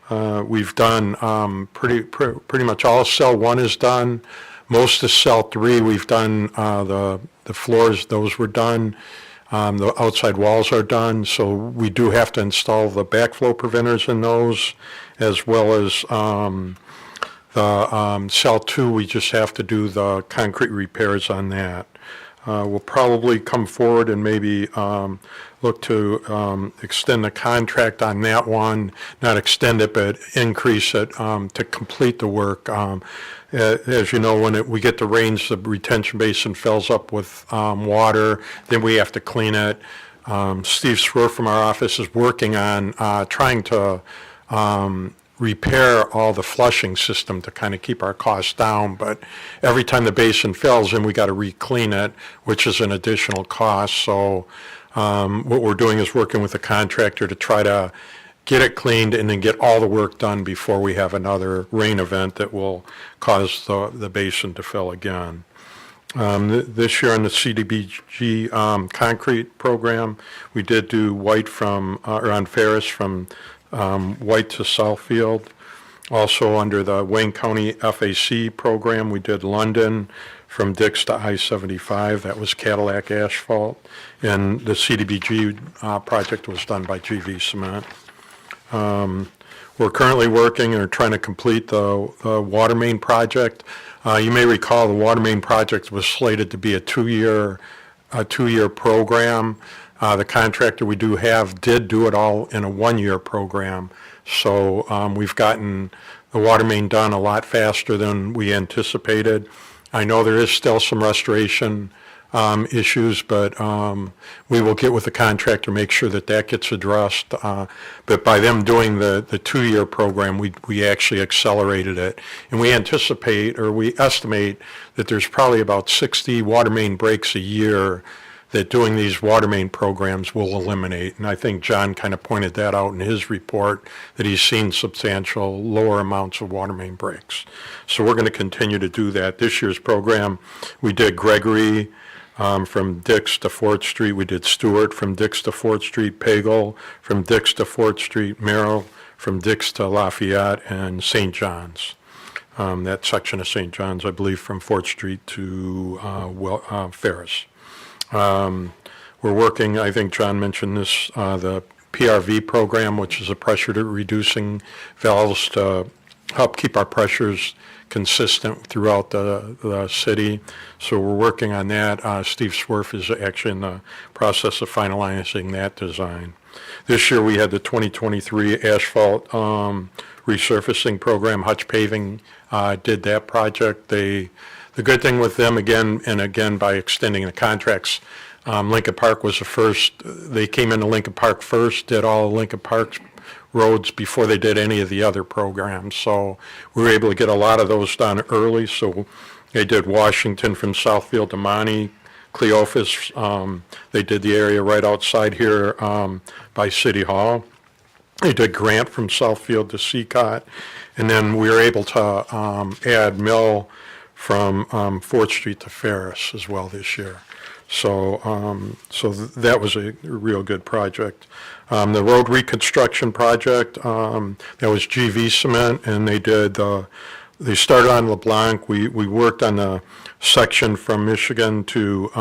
We've done pretty much all of cell 1 is done. Most of cell 3, we've done the floors, those were done. The outside walls are done, so we do have to install the backflow preventers in those, as well as the cell 2, we just have to do the concrete repairs on that. We'll probably come forward and maybe look to extend the contract on that one, not extend it, but increase it to complete the work. As you know, when we get the rains, the retention basin fills up with water, then we have to clean it. Steve Swerve from our office is working on trying to repair all the flushing system to kind of keep our costs down, but every time the basin fills, then we got to re-clean it, which is an additional cost. So what we're doing is working with the contractor to try to get it cleaned and then get all the work done before we have another rain event that will cause the basin to fill again. This year on the CDBG concrete program, we did do White on Ferris from White to Southfield. Also under the Wayne County FAC program, we did London from Dix to I-75. That was Cadillac Asphalt. And the CDBG project was done by GV Cement. We're currently working and are trying to complete the water main project. You may recall the water main project was slated to be a two-year program. The contractor we do have did do it all in a one-year program. So we've gotten the water main done a lot faster than we anticipated. I know there is still some restoration issues, but we will get with the contractor, make sure that gets addressed. But by them doing the two-year program, we actually accelerated it. And we estimate that there's probably about 60 water main breaks a year that doing these water main programs will eliminate. And I think John kind of pointed that out in his report, that he's seen substantial lower amounts of water main breaks. So we're going to continue to do that. This year's program, we did Gregory from Dix to 4th Street. We did Stewart from Dix to 4th Street, Pagel from Dix to 4th Street, Merrill from Dix to Lafayette, and St. John's. that section of St. John's, I believe, from 4th Street to Ferris. We're working, I think John mentioned this, the PRV program, which is a pressure reducing valves to help keep our pressures consistent throughout the city. So we're working on that. Steve Swerf is actually in the process of finalizing that design. This year we had the 2023 asphalt resurfacing program. Hutch Paving did that project. The good thing with them, again, by extending the contracts, Lincoln Park was the first. They came into Lincoln Park first, did all of Lincoln Park's roads before they did any of the other programs. So we were able to get a lot of those done early. So they did Washington from Southfield to Monty, Cleophas. They did the area right outside here by City Hall. They did Grant from Southfield to Seacott. And then we were able to add Mill from 4th Street to Ferris as well this year. So that was a real good project. The road reconstruction project, that was GV Cement, and they started on LeBlanc. We worked on the section from Michigan to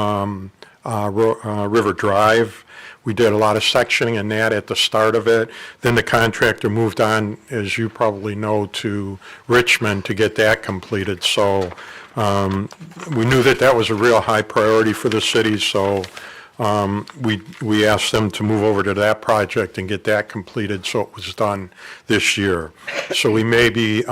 River Drive. We did a lot of sectioning in that at the start of it. Then the contractor moved on, as you probably know, to Richmond to get that completed. So we knew that was a real high priority for the city, so we asked them to move over to that project and get that completed, so it was done this year. So we may be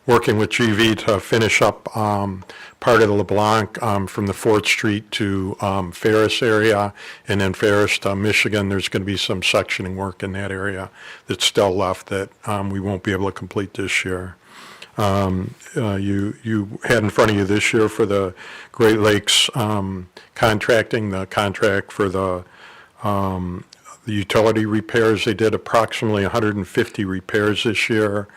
working with GV to finish up part of the LeBlanc from the 4th Street to Ferris area, and then Ferris to Michigan. There's going to be some sectioning work in that area that's still left that we won't be able to complete this year. You had in front of you this year for the Great Lakes contracting, the contract for the utility repairs. They did approximately 150 repairs this year,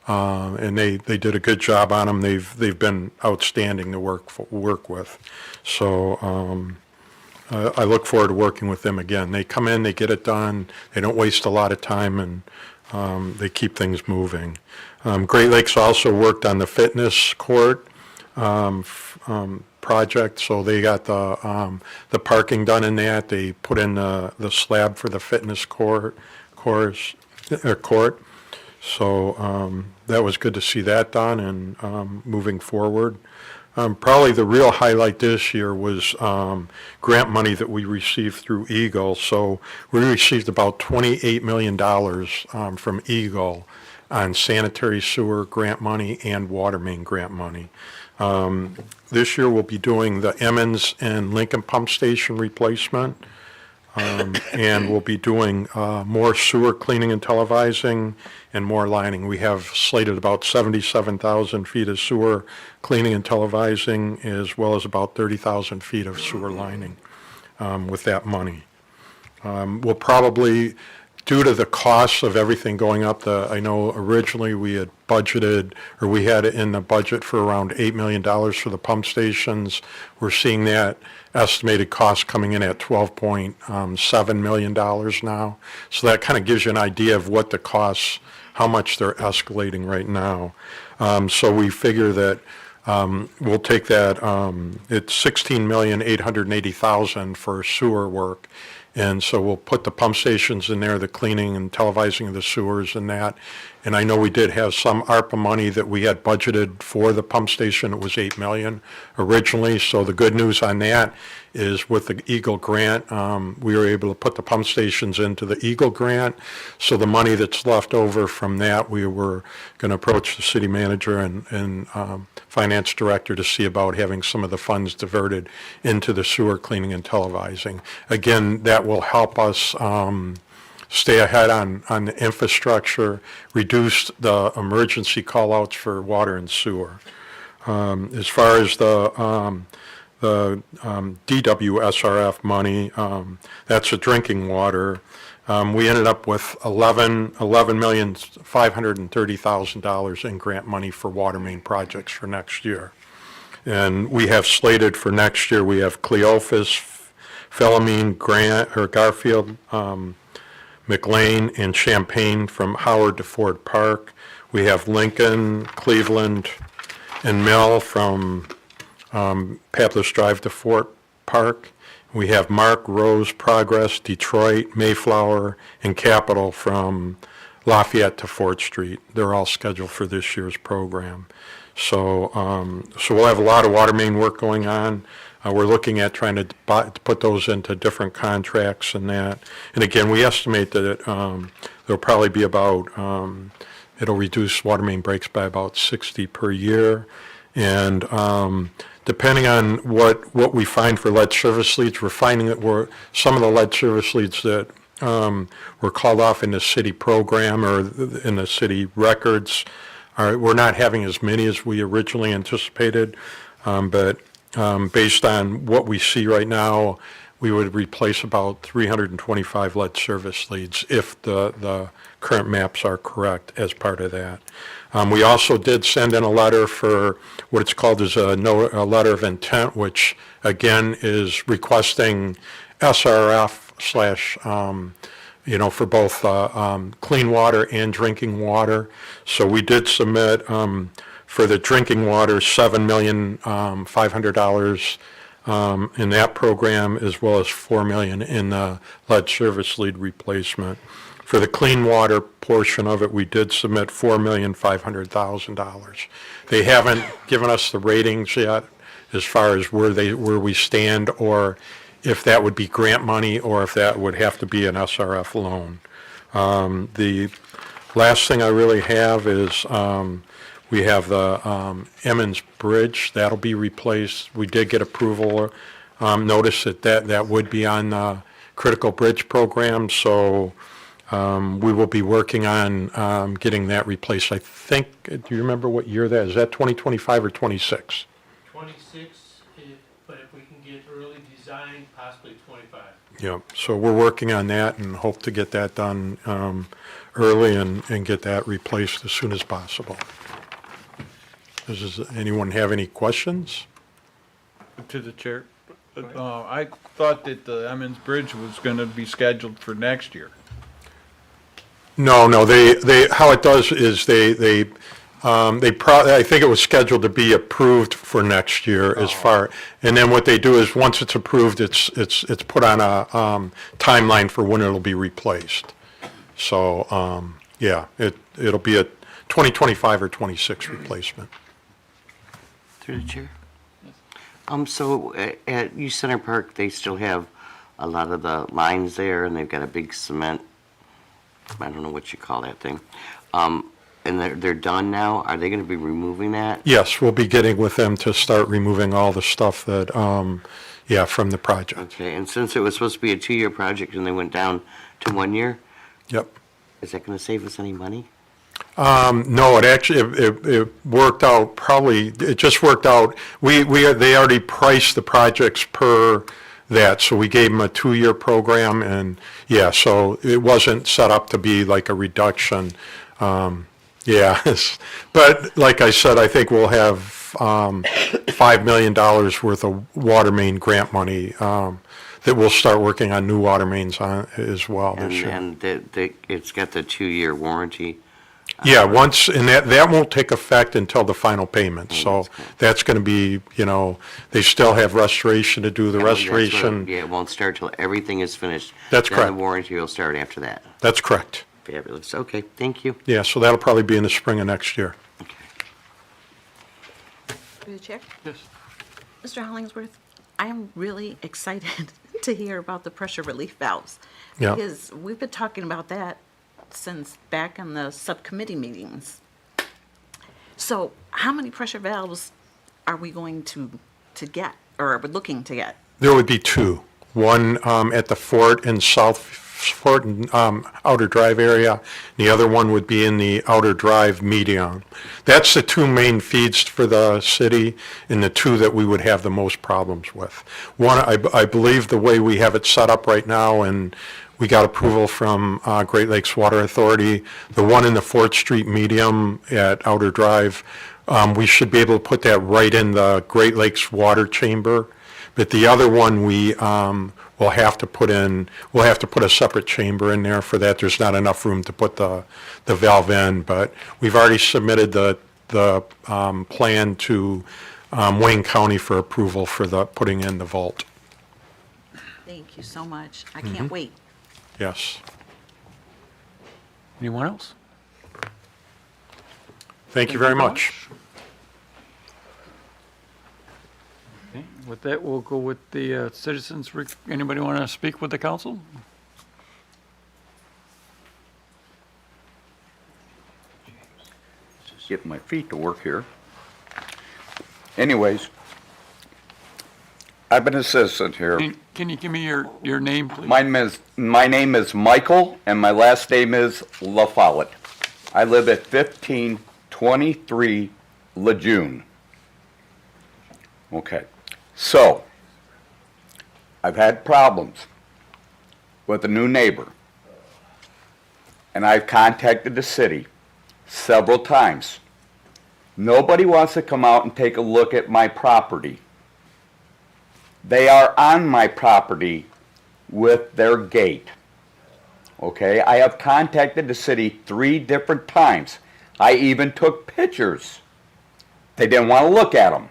and they did a good job on them. They've been outstanding to work with. So I look forward to working with them again. They come in, they get it done. They don't waste a lot of time, and they keep things moving. Great Lakes also worked on the fitness court project, so they got the parking done in that. They put in the slab for the fitness court. So that was good to see that done and moving forward. Probably the real highlight this year was grant money that we received through Eagle. So we received about $28 million from Eagle on sanitary sewer grant money and water main grant money. This year we'll be doing the Emmons and Lincoln pump station replacement, and we'll be doing more sewer cleaning and televising and more lining. We have slated about 77,000 feet of sewer cleaning and televising, as well as about 30,000 feet of sewer lining with that money. We'll probably, due to the costs of everything going up, I know originally we had budgeted, or we had it in the budget for around $8 million for the pump stations. We're seeing that estimated cost coming in at $12.7 million now. So that kind of gives you an idea of what the costs, how much they're escalating right now. So we figure that we'll take that, it's $16,880,000 for sewer work. And so we'll put the pump stations in there, the cleaning and televising of the sewers and that. And I know we did have some ARPA money that we had budgeted for the pump station. It was $8 million originally. So the good news on that is with the Eagle grant, we were able to put the pump stations into the Eagle grant. So the money that's left over from that, we were going to approach the city manager and finance director to see about having some of the funds diverted into the sewer cleaning and televising. Again, that will help us stay ahead on the infrastructure, reduce the emergency call-outs for water and sewer. As far as the DWSRF money, that's a drinking water. We ended up with $11,530,000 in grant money for water main projects for next year. And we have slated for next year, we have Cleophas, Philomene, Garfield, McLean, and Champaign from Howard to Ford Park. We have Lincoln, Cleveland, and Mill from Pappas Drive to Fort Park. We have Mark, Rose, Progress, Detroit, Mayflower, and Capitol from Lafayette to Fort Street. They're all scheduled for this year's program. So we'll have a lot of water main work going on. We're looking at trying to put those into different contracts and that. And again, we estimate that there'll probably be about, it'll reduce water main breaks by about 60 per year. And depending on what we find for lead service leads, we're finding that some of the lead service leads that were called off in the city program or in the city records, we're not having as many as we originally anticipated. But based on what we see right now, we would replace about 325 lead service leads if the current maps are correct as part of that. We also did send in a letter for what it's called as a letter of intent, which again is requesting SRF for both clean water and drinking water. So we did submit for the drinking water $7,500,000 in that program, as well as $4 million in the lead service lead replacement. For the clean water portion of it, we did submit $4,500,000. They haven't given us the ratings yet as far as where we stand, or if that would be grant money, or if that would have to be an SRF loan. The last thing I really have is we have the Emmons Bridge. That'll be replaced. We did get approval. Notice that would be on the critical bridge program, so we will be working on getting that replaced. I think, do you remember what year that is? Is that 2025 or 26? 26, but if we can get early design, possibly 25. Yeah, so we're working on that and hope to get that done early and get that replaced as soon as possible. Does anyone have any questions? To the chair. I thought that the Emmons Bridge was gonna be scheduled for next year. No, they how it does is I think it was scheduled to be approved for next year as far, and then what they do is once it's approved, it's put on a timeline for when it'll be replaced. So, yeah, it'll be a 2025 or 26 replacement. Through the chair. So at Youth Center Park, they still have a lot of the lines there, and they've got a big cement, I don't know what you call that thing. And they're done now. Are they going to be removing that? Yes, we'll be getting with them to start removing all the stuff that, from the project. Okay, and since it was supposed to be a 2-year project and they went down to 1 year, Yep. is that going to save us any money? No, it actually, it worked out it just worked out. They already priced the projects per that, so we gave them a 2-year program, and yeah, so it wasn't set up to be like a reduction. But like I said, I think we'll have $5 million worth of water main grant money that we'll start working on new water mains on as well this year. And it's got the 2-year warranty. Yeah, and that won't take effect until the final payment, so that's going to be, they still have restoration to do, the restoration. Yeah, it won't start till everything is finished. That's Then correct. the warranty will start after that. That's correct. Fabulous. Okay, thank you. Yeah, so that'll probably be in the spring of next year. Through the chair. Yes. Mr. Hollingsworth, I am really excited to hear about the pressure relief valves. Yeah. Because we've been talking about that since back in the subcommittee meetings. So how many pressure valves are we going to get, or are we looking to get? There would be 2. One at the Fort and Outer Drive area. The other one would be in the Outer Drive median. That's the 2 main feeds for the city, and the 2 that we would have the most problems with. One, I believe the way we have it set up right now, and we got approval from Great Lakes Water Authority, the one in the Fort Street medium at Outer Drive, we should be able to put that right in the Great Lakes Water Chamber, But the other one, we'll have to put a separate chamber in there for that. There's not enough room to put the valve in, but we've already submitted the plan to Wayne County for approval for putting in the vault. Thank you so much. I can't wait. Yes. Anyone else? Thank you very much. Okay, with that, we'll go with the citizens. Anybody want to speak with the council? Just getting my feet to work here. Anyways, I've been a citizen here. Can you give me your name, please? My name is Michael, and my last name is La Follette. I live at 1523 Lejeune. Okay, so I've had problems with a new neighbor, and I've contacted the city several times. Nobody wants to come out and take a look at my property. They are on my property with their gate. Okay, I have contacted the city 3 different times. I even took pictures. They didn't want to look at them.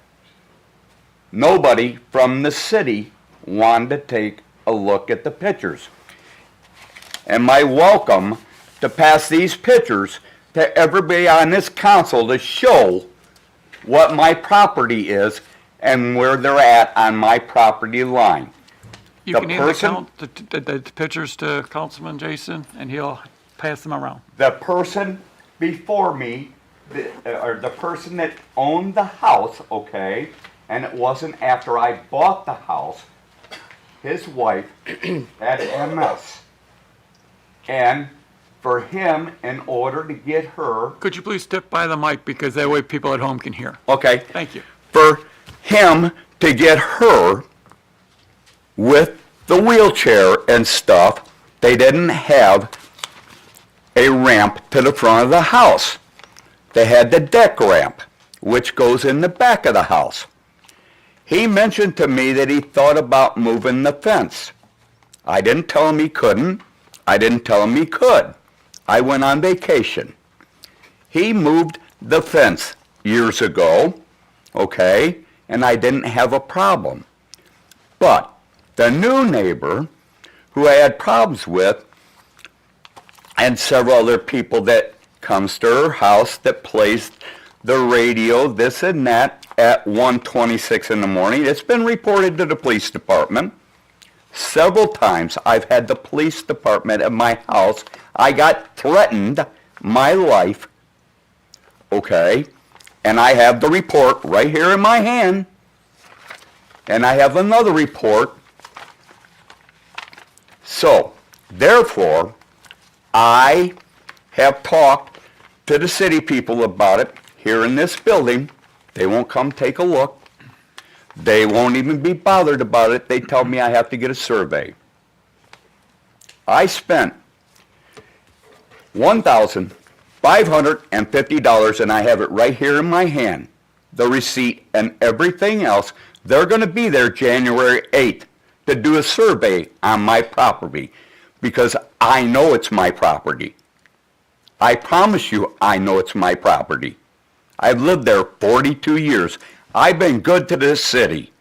Nobody from the city wanted to take a look at the pictures. Am I welcome to pass these pictures to everybody on this council to show what my property is and where they're at on my property line? You can hand the pictures to Councilman Jason, and he'll pass them around. The person before me, or the person that owned the house, okay, and it wasn't after I bought the house, his wife had MS. And for him, in order to get her, Could you please step by the mic, because that way people at home can hear? okay, Thank you. for him to get her with the wheelchair and stuff, they didn't have a ramp to the front of the house. They had the deck ramp, which goes in the back of the house. He mentioned to me that he thought about moving the fence. I didn't tell him he couldn't. I didn't tell him he could. I went on vacation. He moved the fence years ago, okay, and I didn't have a problem. But the new neighbor, who I had problems with, and several other people that comes to her house that plays the radio, this and that, at 1:26 in the morning. It's been reported to the police department. Several times I've had the police department at my house. I got threatened my life, okay, and I have the report right here in my hand, and I have another report. So, therefore, I have talked to the city people about it here in this building. They won't come take a look. They won't even be bothered about it. They tell me I have to get a survey. I spent $1,550, and I have it right here in my hand, the receipt and everything else. They're going to be there January 8th to do a survey on my property, because I know it's my property. I promise you I know it's my property. I've lived there 42 years. I've been good to this city.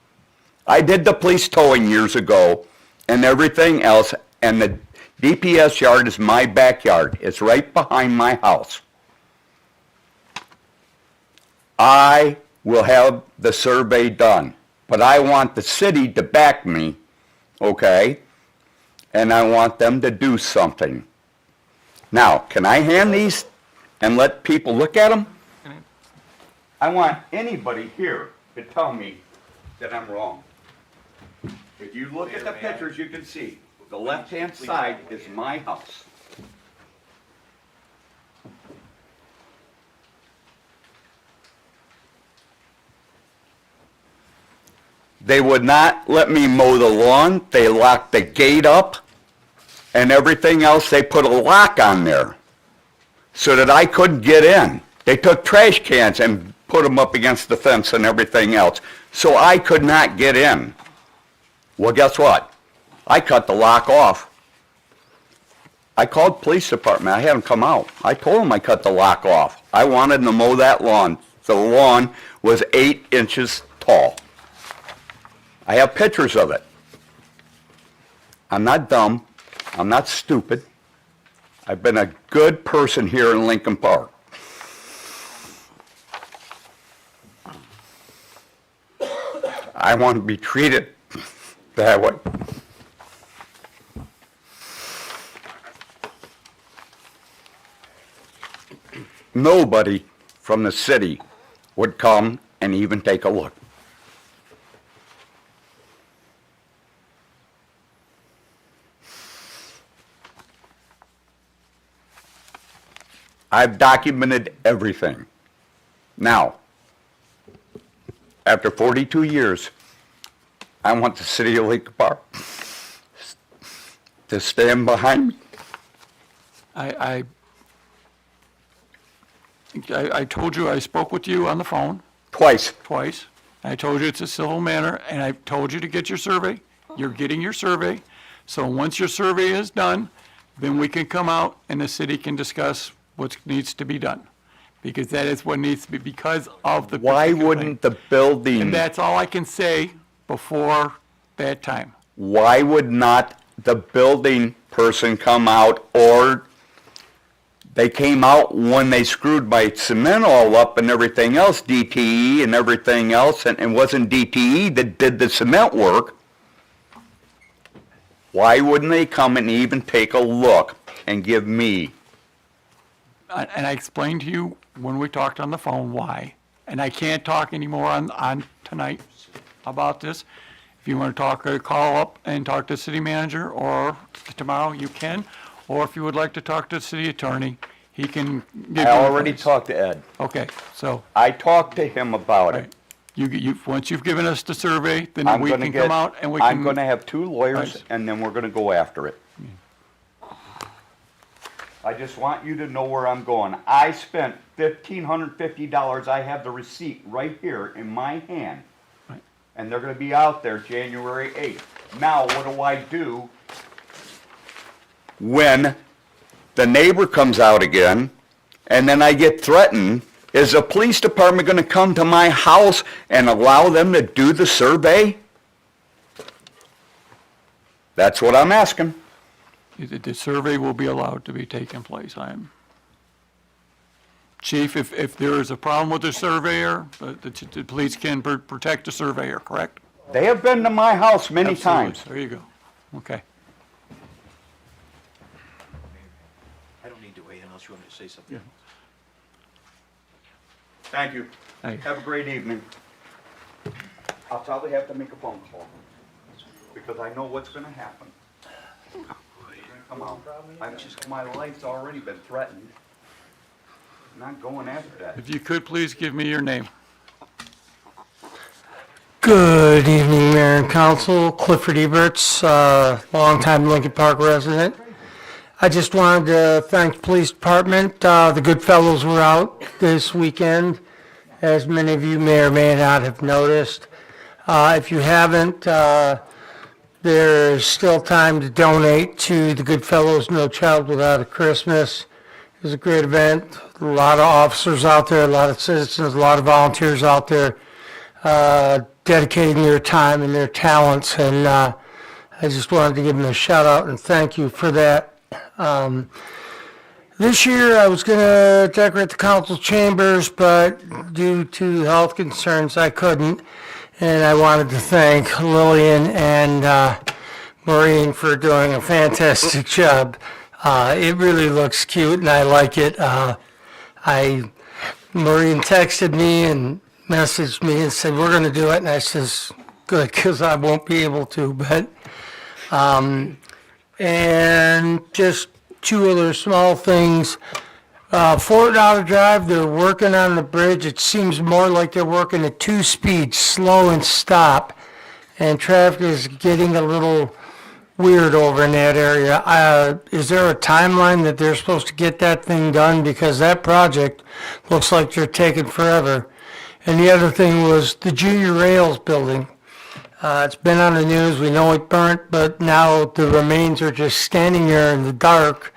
I did the police towing years ago and everything else, and the DPS yard is my backyard. It's right behind my house. I will have the survey done, but I want the city to back me, okay? And I want them to do something. Now, can I hand these and let people look at them? I want anybody here to tell me that I'm wrong. If you look at the pictures, you can see the left-hand side is my house. They would not let me mow the lawn. They locked the gate up and everything else. They put a lock on there so that I couldn't get in. They took trash cans and put them up against the fence and everything else, so I could not get in. Well, guess what? I cut the lock off. I called police department. I had them come out. I told them I cut the lock off. I wanted them to mow that lawn. The lawn was 8 inches tall. I have pictures of it. I'm not dumb. I'm not stupid. I've been a good person here in Lincoln Park. I want to be treated that way. Nobody from the city would come and even take a look. I've documented everything. Now, after 42 years, I want the city of Lincoln Park to stand behind me. I told you, I spoke with you on the phone Twice. twice. I told you it's a civil manner, and I told you to get your survey. You're getting your survey. So once your survey is done, then we can come out and the city can discuss what needs to be done. Because that is what needs to be, because of the. Why particular wouldn't thing. the building, And that's all I can say before that time. why would not the building person come out, or they came out when they screwed my cement all up and everything else, DTE and everything else, and it wasn't DTE that did the cement work. Why wouldn't they come and even take a look and give me? And I explained to you when we talked on the phone why. And I can't talk anymore on tonight about this. If you want to talk, or call up and talk to the city manager, or tomorrow you can. Or if you would like to talk to the city attorney, he can give you. I already advice. talked to Ed. Okay, so, I talked to him about it. right. Once you've given us the survey, then I'm we gonna can get, come out and we can. I'm gonna have 2 lawyers, Right. and then we're gonna go after it. I just want you to know where I'm going. I spent $1,550. I have the receipt right here in my hand. Right. And they're gonna be out there January 8th. Now, what do I do when the neighbor comes out again, and then I get threatened? Is the police department gonna come to my house and allow them to do the survey? That's what I'm asking. The survey will be allowed to be taken place. Chief, if there is a problem with the surveyor, the police can protect the surveyor, correct? They have been to my house many Absolutely. times. There you go. Okay. I don't need to wait unless you want me to say something. Thank you. Hey. Have a great evening. I'll probably have to make a phone call, because I know what's gonna happen. They're gonna come out. My life's already been threatened. I'm not going after that. If you could, please give me your name. Good evening, Mayor and Council. Clifford Eberts, longtime Lincoln Park resident. I just wanted to thank the police department. The good fellows were out this weekend, as many of you may or may not have noticed. If you haven't, there's still time to donate to the Good Fellows No Child Without a Christmas. It was a great event. A lot of officers out there, a lot of citizens, a lot of volunteers out there dedicating their time and their talents. And I just wanted to give them a shout out and thank you for that. This year I was going to decorate the council chambers, but due to health concerns I couldn't. And I wanted to thank Lillian and Maureen for doing a fantastic job. It really looks cute and I like it. Maureen texted me and messaged me and said, we're going to do it. And I says, good, because I won't be able to. But and just 2 other small things. Fort Otter Drive, they're working on the bridge. It seems more like they're working at 2 speeds, slow and stop. And traffic is getting a little weird over in that area. Is there a timeline that they're supposed to get that thing done? Because that project looks like they're taking forever. And the other thing was the Junior Rails building. It's been on the news, we know it burnt, but now the remains are just standing there in the dark.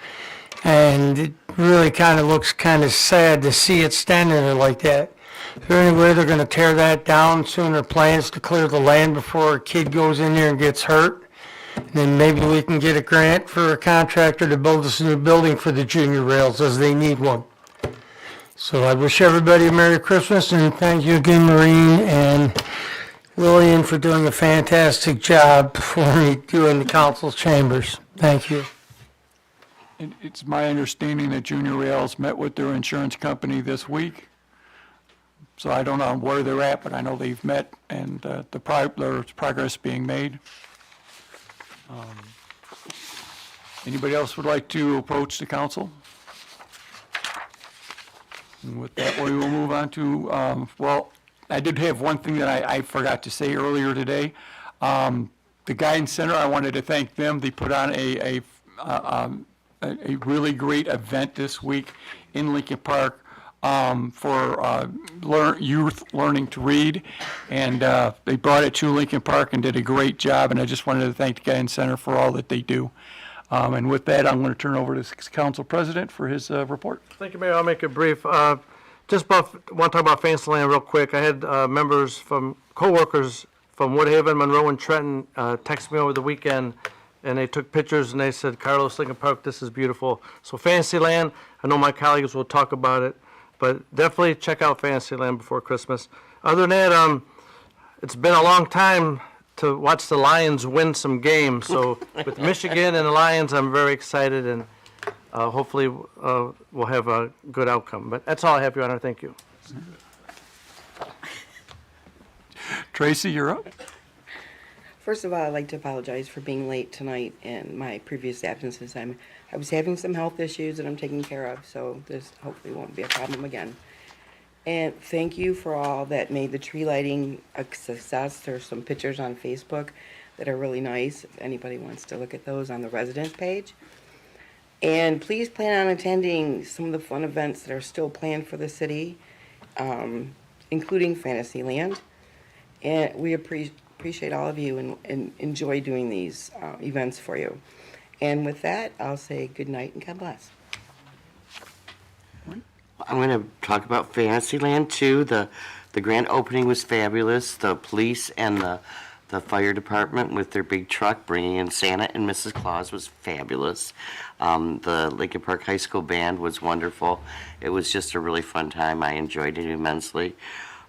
And it really kind of looks kind of sad to see it standing there like that. Is there any way they're going to tear that down soon? Or plans to clear the land before a kid goes in there and gets hurt? And then maybe we can get a grant for a contractor to build us a new building for the junior rails, as they need one. So I wish everybody a Merry Christmas, and thank you again, Maureen and Lillian, for doing a fantastic job for me doing the council chambers. Thank you. It's my understanding that Junior Rails met with their insurance company this week. So I don't know where they're at, but I know they've met and there's progress being made. Anybody else would like to approach the council? And with that, we will move on to, well, I did have one thing that I forgot to say earlier today. The Guidance Center, I wanted to thank them. They put on a really great event this week in Lincoln Park for youth learning to read. And they brought it to Lincoln Park and did a great job. And I just wanted to thank the Guidance Center for all that they do. And with that, I'm going to turn over to the Council President for his report. Thank you, Mayor. I'll make it brief. Just want to talk about Fantasyland real quick. I had members from, co-workers from Woodhaven, Monroe, and Trenton text me over the weekend, and they took pictures, and they said, Carlos, Lincoln Park, this is beautiful. So Fantasyland, I know my colleagues will talk about it, but definitely check out Fantasyland before Christmas. Other than that, it's been a long time to watch the Lions win some games. So with Michigan and the Lions, I'm very excited, and hopefully we'll have a good outcome. But that's all I have, Your Honor. Thank you. Tracy, you're up. First of all, I'd like to apologize for being late tonight and my previous absences. I was having some health issues that I'm taking care of, so this hopefully won't be a problem again. And thank you for all that made the tree lighting a success. There's some pictures on Facebook that are really nice, if anybody wants to look at those on the residents page. And please plan on attending some of the fun events that are still planned for the city, including Fantasyland. And we appreciate all of you and enjoy doing these events for you. And with that, I'll say good night and God bless. I'm going to talk about Fantasyland too. The grand opening was fabulous. The police and the fire department with their big truck bringing in Santa and Mrs. Claus was fabulous. The Lincoln Park High School band was wonderful. It was just a really fun time. I enjoyed it immensely.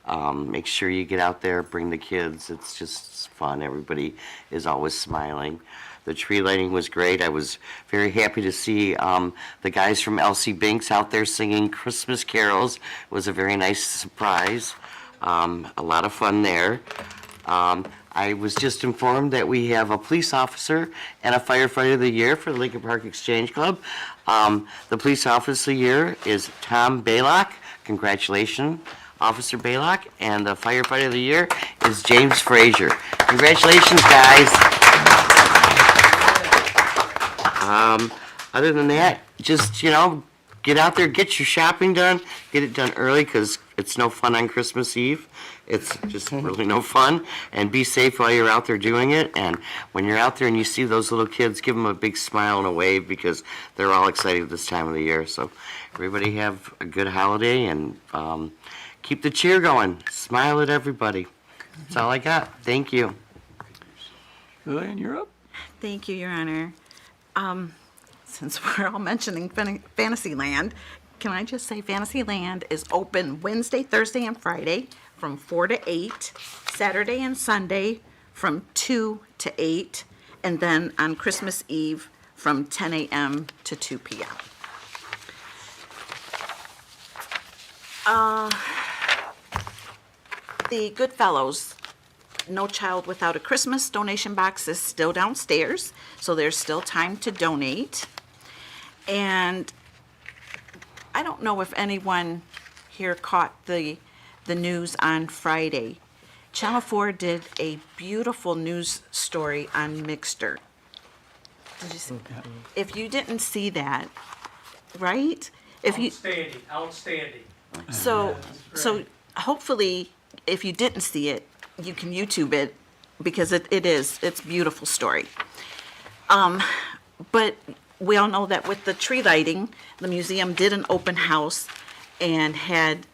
Make sure you get out there, bring the kids. It's just fun. Everybody is always smiling. The tree lighting was great. I was very happy to see the guys from Elsie Binks out there singing Christmas carols. It was a very nice surprise. A lot of fun there. I was just informed that we have a police officer and a firefighter of the year for the Lincoln Park Exchange Club. The police officer of the year is Tom Baylock. Congratulations, Officer Baylock. And the firefighter of the year is James Frazier. Congratulations, guys. Other than that, just, get out there, get your shopping done, get it done early because it's no fun on Christmas Eve. It's just really no fun. And be safe while you're out there doing it. And when you're out there and you see those little kids, give them a big smile and a wave because they're all excited this time of the year. So everybody have a good holiday and keep the cheer going. Smile at everybody. That's all I got. Thank you. Lillian, you're up. Thank you, Your Honor. Since we're all mentioning Fantasyland, can I just say Fantasyland is open Wednesday, Thursday, and Friday from 4 to 8, Saturday and Sunday from 2 to 8, and then on Christmas Eve from 10 a.m. to 2 p.m. The Goodfellows No Child Without a Christmas donation box is still downstairs, so there's still time to donate. And I don't know if anyone here caught the news on Friday. Channel 4 did a beautiful news story on Mixter. Did you see? If you didn't see that, right? Outstanding. So hopefully, if you didn't see it, you can YouTube it because it's a beautiful story. But we all know that with the tree lighting, the museum did an open house and had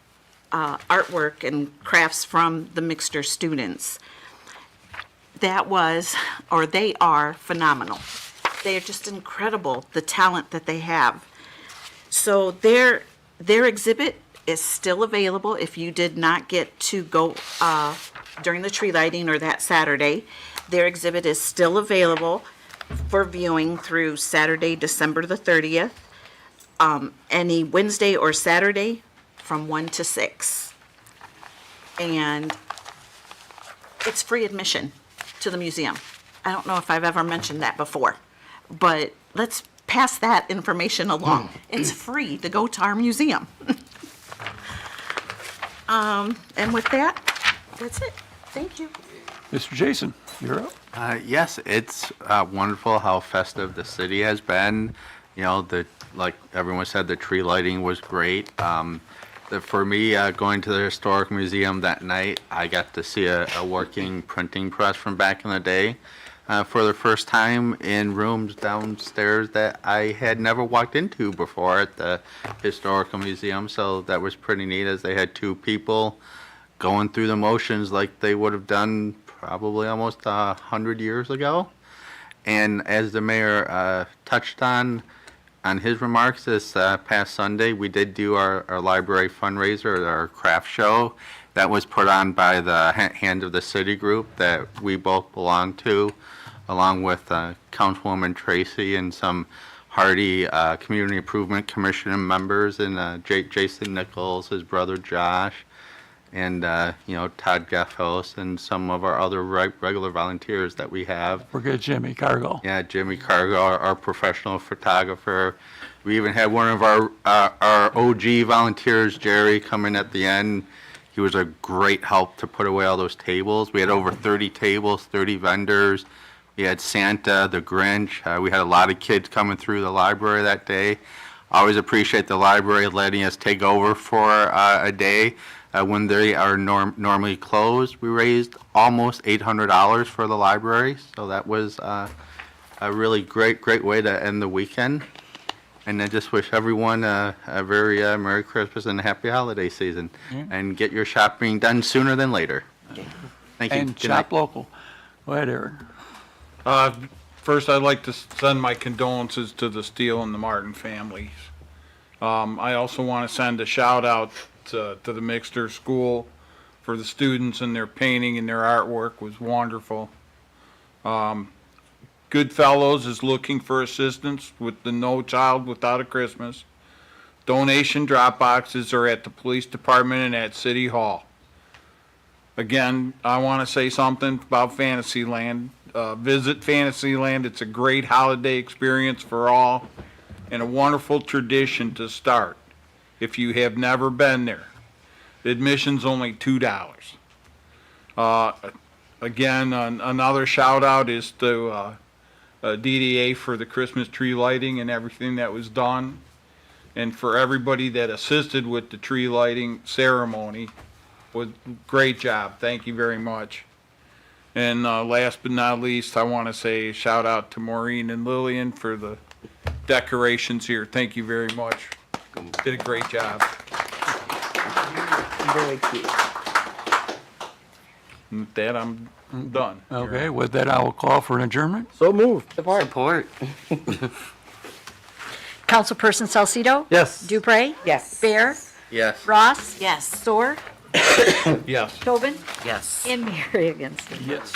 artwork and crafts from the Mixter students. That was, or they are phenomenal. They are just incredible, the talent that they have. So their exhibit is still available if you did not get to go during the tree lighting or that Saturday. Their exhibit is still available for viewing through Saturday, December the 30th, any Wednesday or Saturday from 1 to 6. And it's free admission to the museum. I don't know if I've ever mentioned that before, but let's pass that information along. It's free to go to our museum. And with that, that's it. Thank you. Mr. Jason, you're up. Yes, it's wonderful how festive the city has been. You know, like everyone said, the tree lighting was great. For me, going to the Historic Museum that night, I got to see a working printing press from back in the day for the first time in rooms downstairs that I had never walked into before at the Historical Museum. So that was pretty neat, as they had two people going through the motions like they would have done probably almost 100 years ago. And as the mayor touched on his remarks this past Sunday, we did do our library fundraiser, our craft show. That was put on by the Hand of the City group that we both belong to, along with Councilwoman Tracy and some hardy Community Improvement Commission members, and Jason Nichols, his brother Josh, and Todd Geffos, and some of our other regular volunteers that we have. Forget Jimmy Cargill. Yeah, Jimmy Cargill, our professional photographer. We even had one of our OG volunteers, Jerry, come in at the end. He was a great help to put away all those tables. We had over 30 tables, 30 vendors. We had Santa, the Grinch. We had a lot of kids coming through the library that day. I always appreciate the library letting us take over for a day. When they are normally closed, we raised almost $800 for the library, so that was a really great way to end the weekend. And I just wish everyone a very Merry Christmas and a Happy Holiday season, and get your shopping done sooner than later. Thank you. And Good night. shop local. Go ahead, Aaron. First, I'd like to send my condolences to the Steele and the Martin families. I also want to send a shout out to the Mixter School for the students, and their painting and their artwork was wonderful. Goodfellows is looking for assistance with the No Child Without a Christmas. Donation drop boxes are at the police department and at City Hall. Again, I want to say something about Fantasyland. Visit Fantasyland. It's a great holiday experience for all, and a wonderful tradition to start if you have never been there. The admission's only $2. Again, another shout out is to DDA for the Christmas tree lighting and everything that was done, and for everybody that assisted with the tree lighting ceremony. Was great job. Thank you very much. And last but not least, I want to say a shout out to Maureen and Lillian for the decorations here. Thank you very much. Did a great job. Very cute. And with that, I'm done. Okay, with that, I will call for an adjournment. So moved. Support. Councilperson Salcido? Yes. Dupre? Yes. Bear? Yes. Ross? Yes. Sword? Yes. Tobin? Yes. And Mayor Higginson. Yes.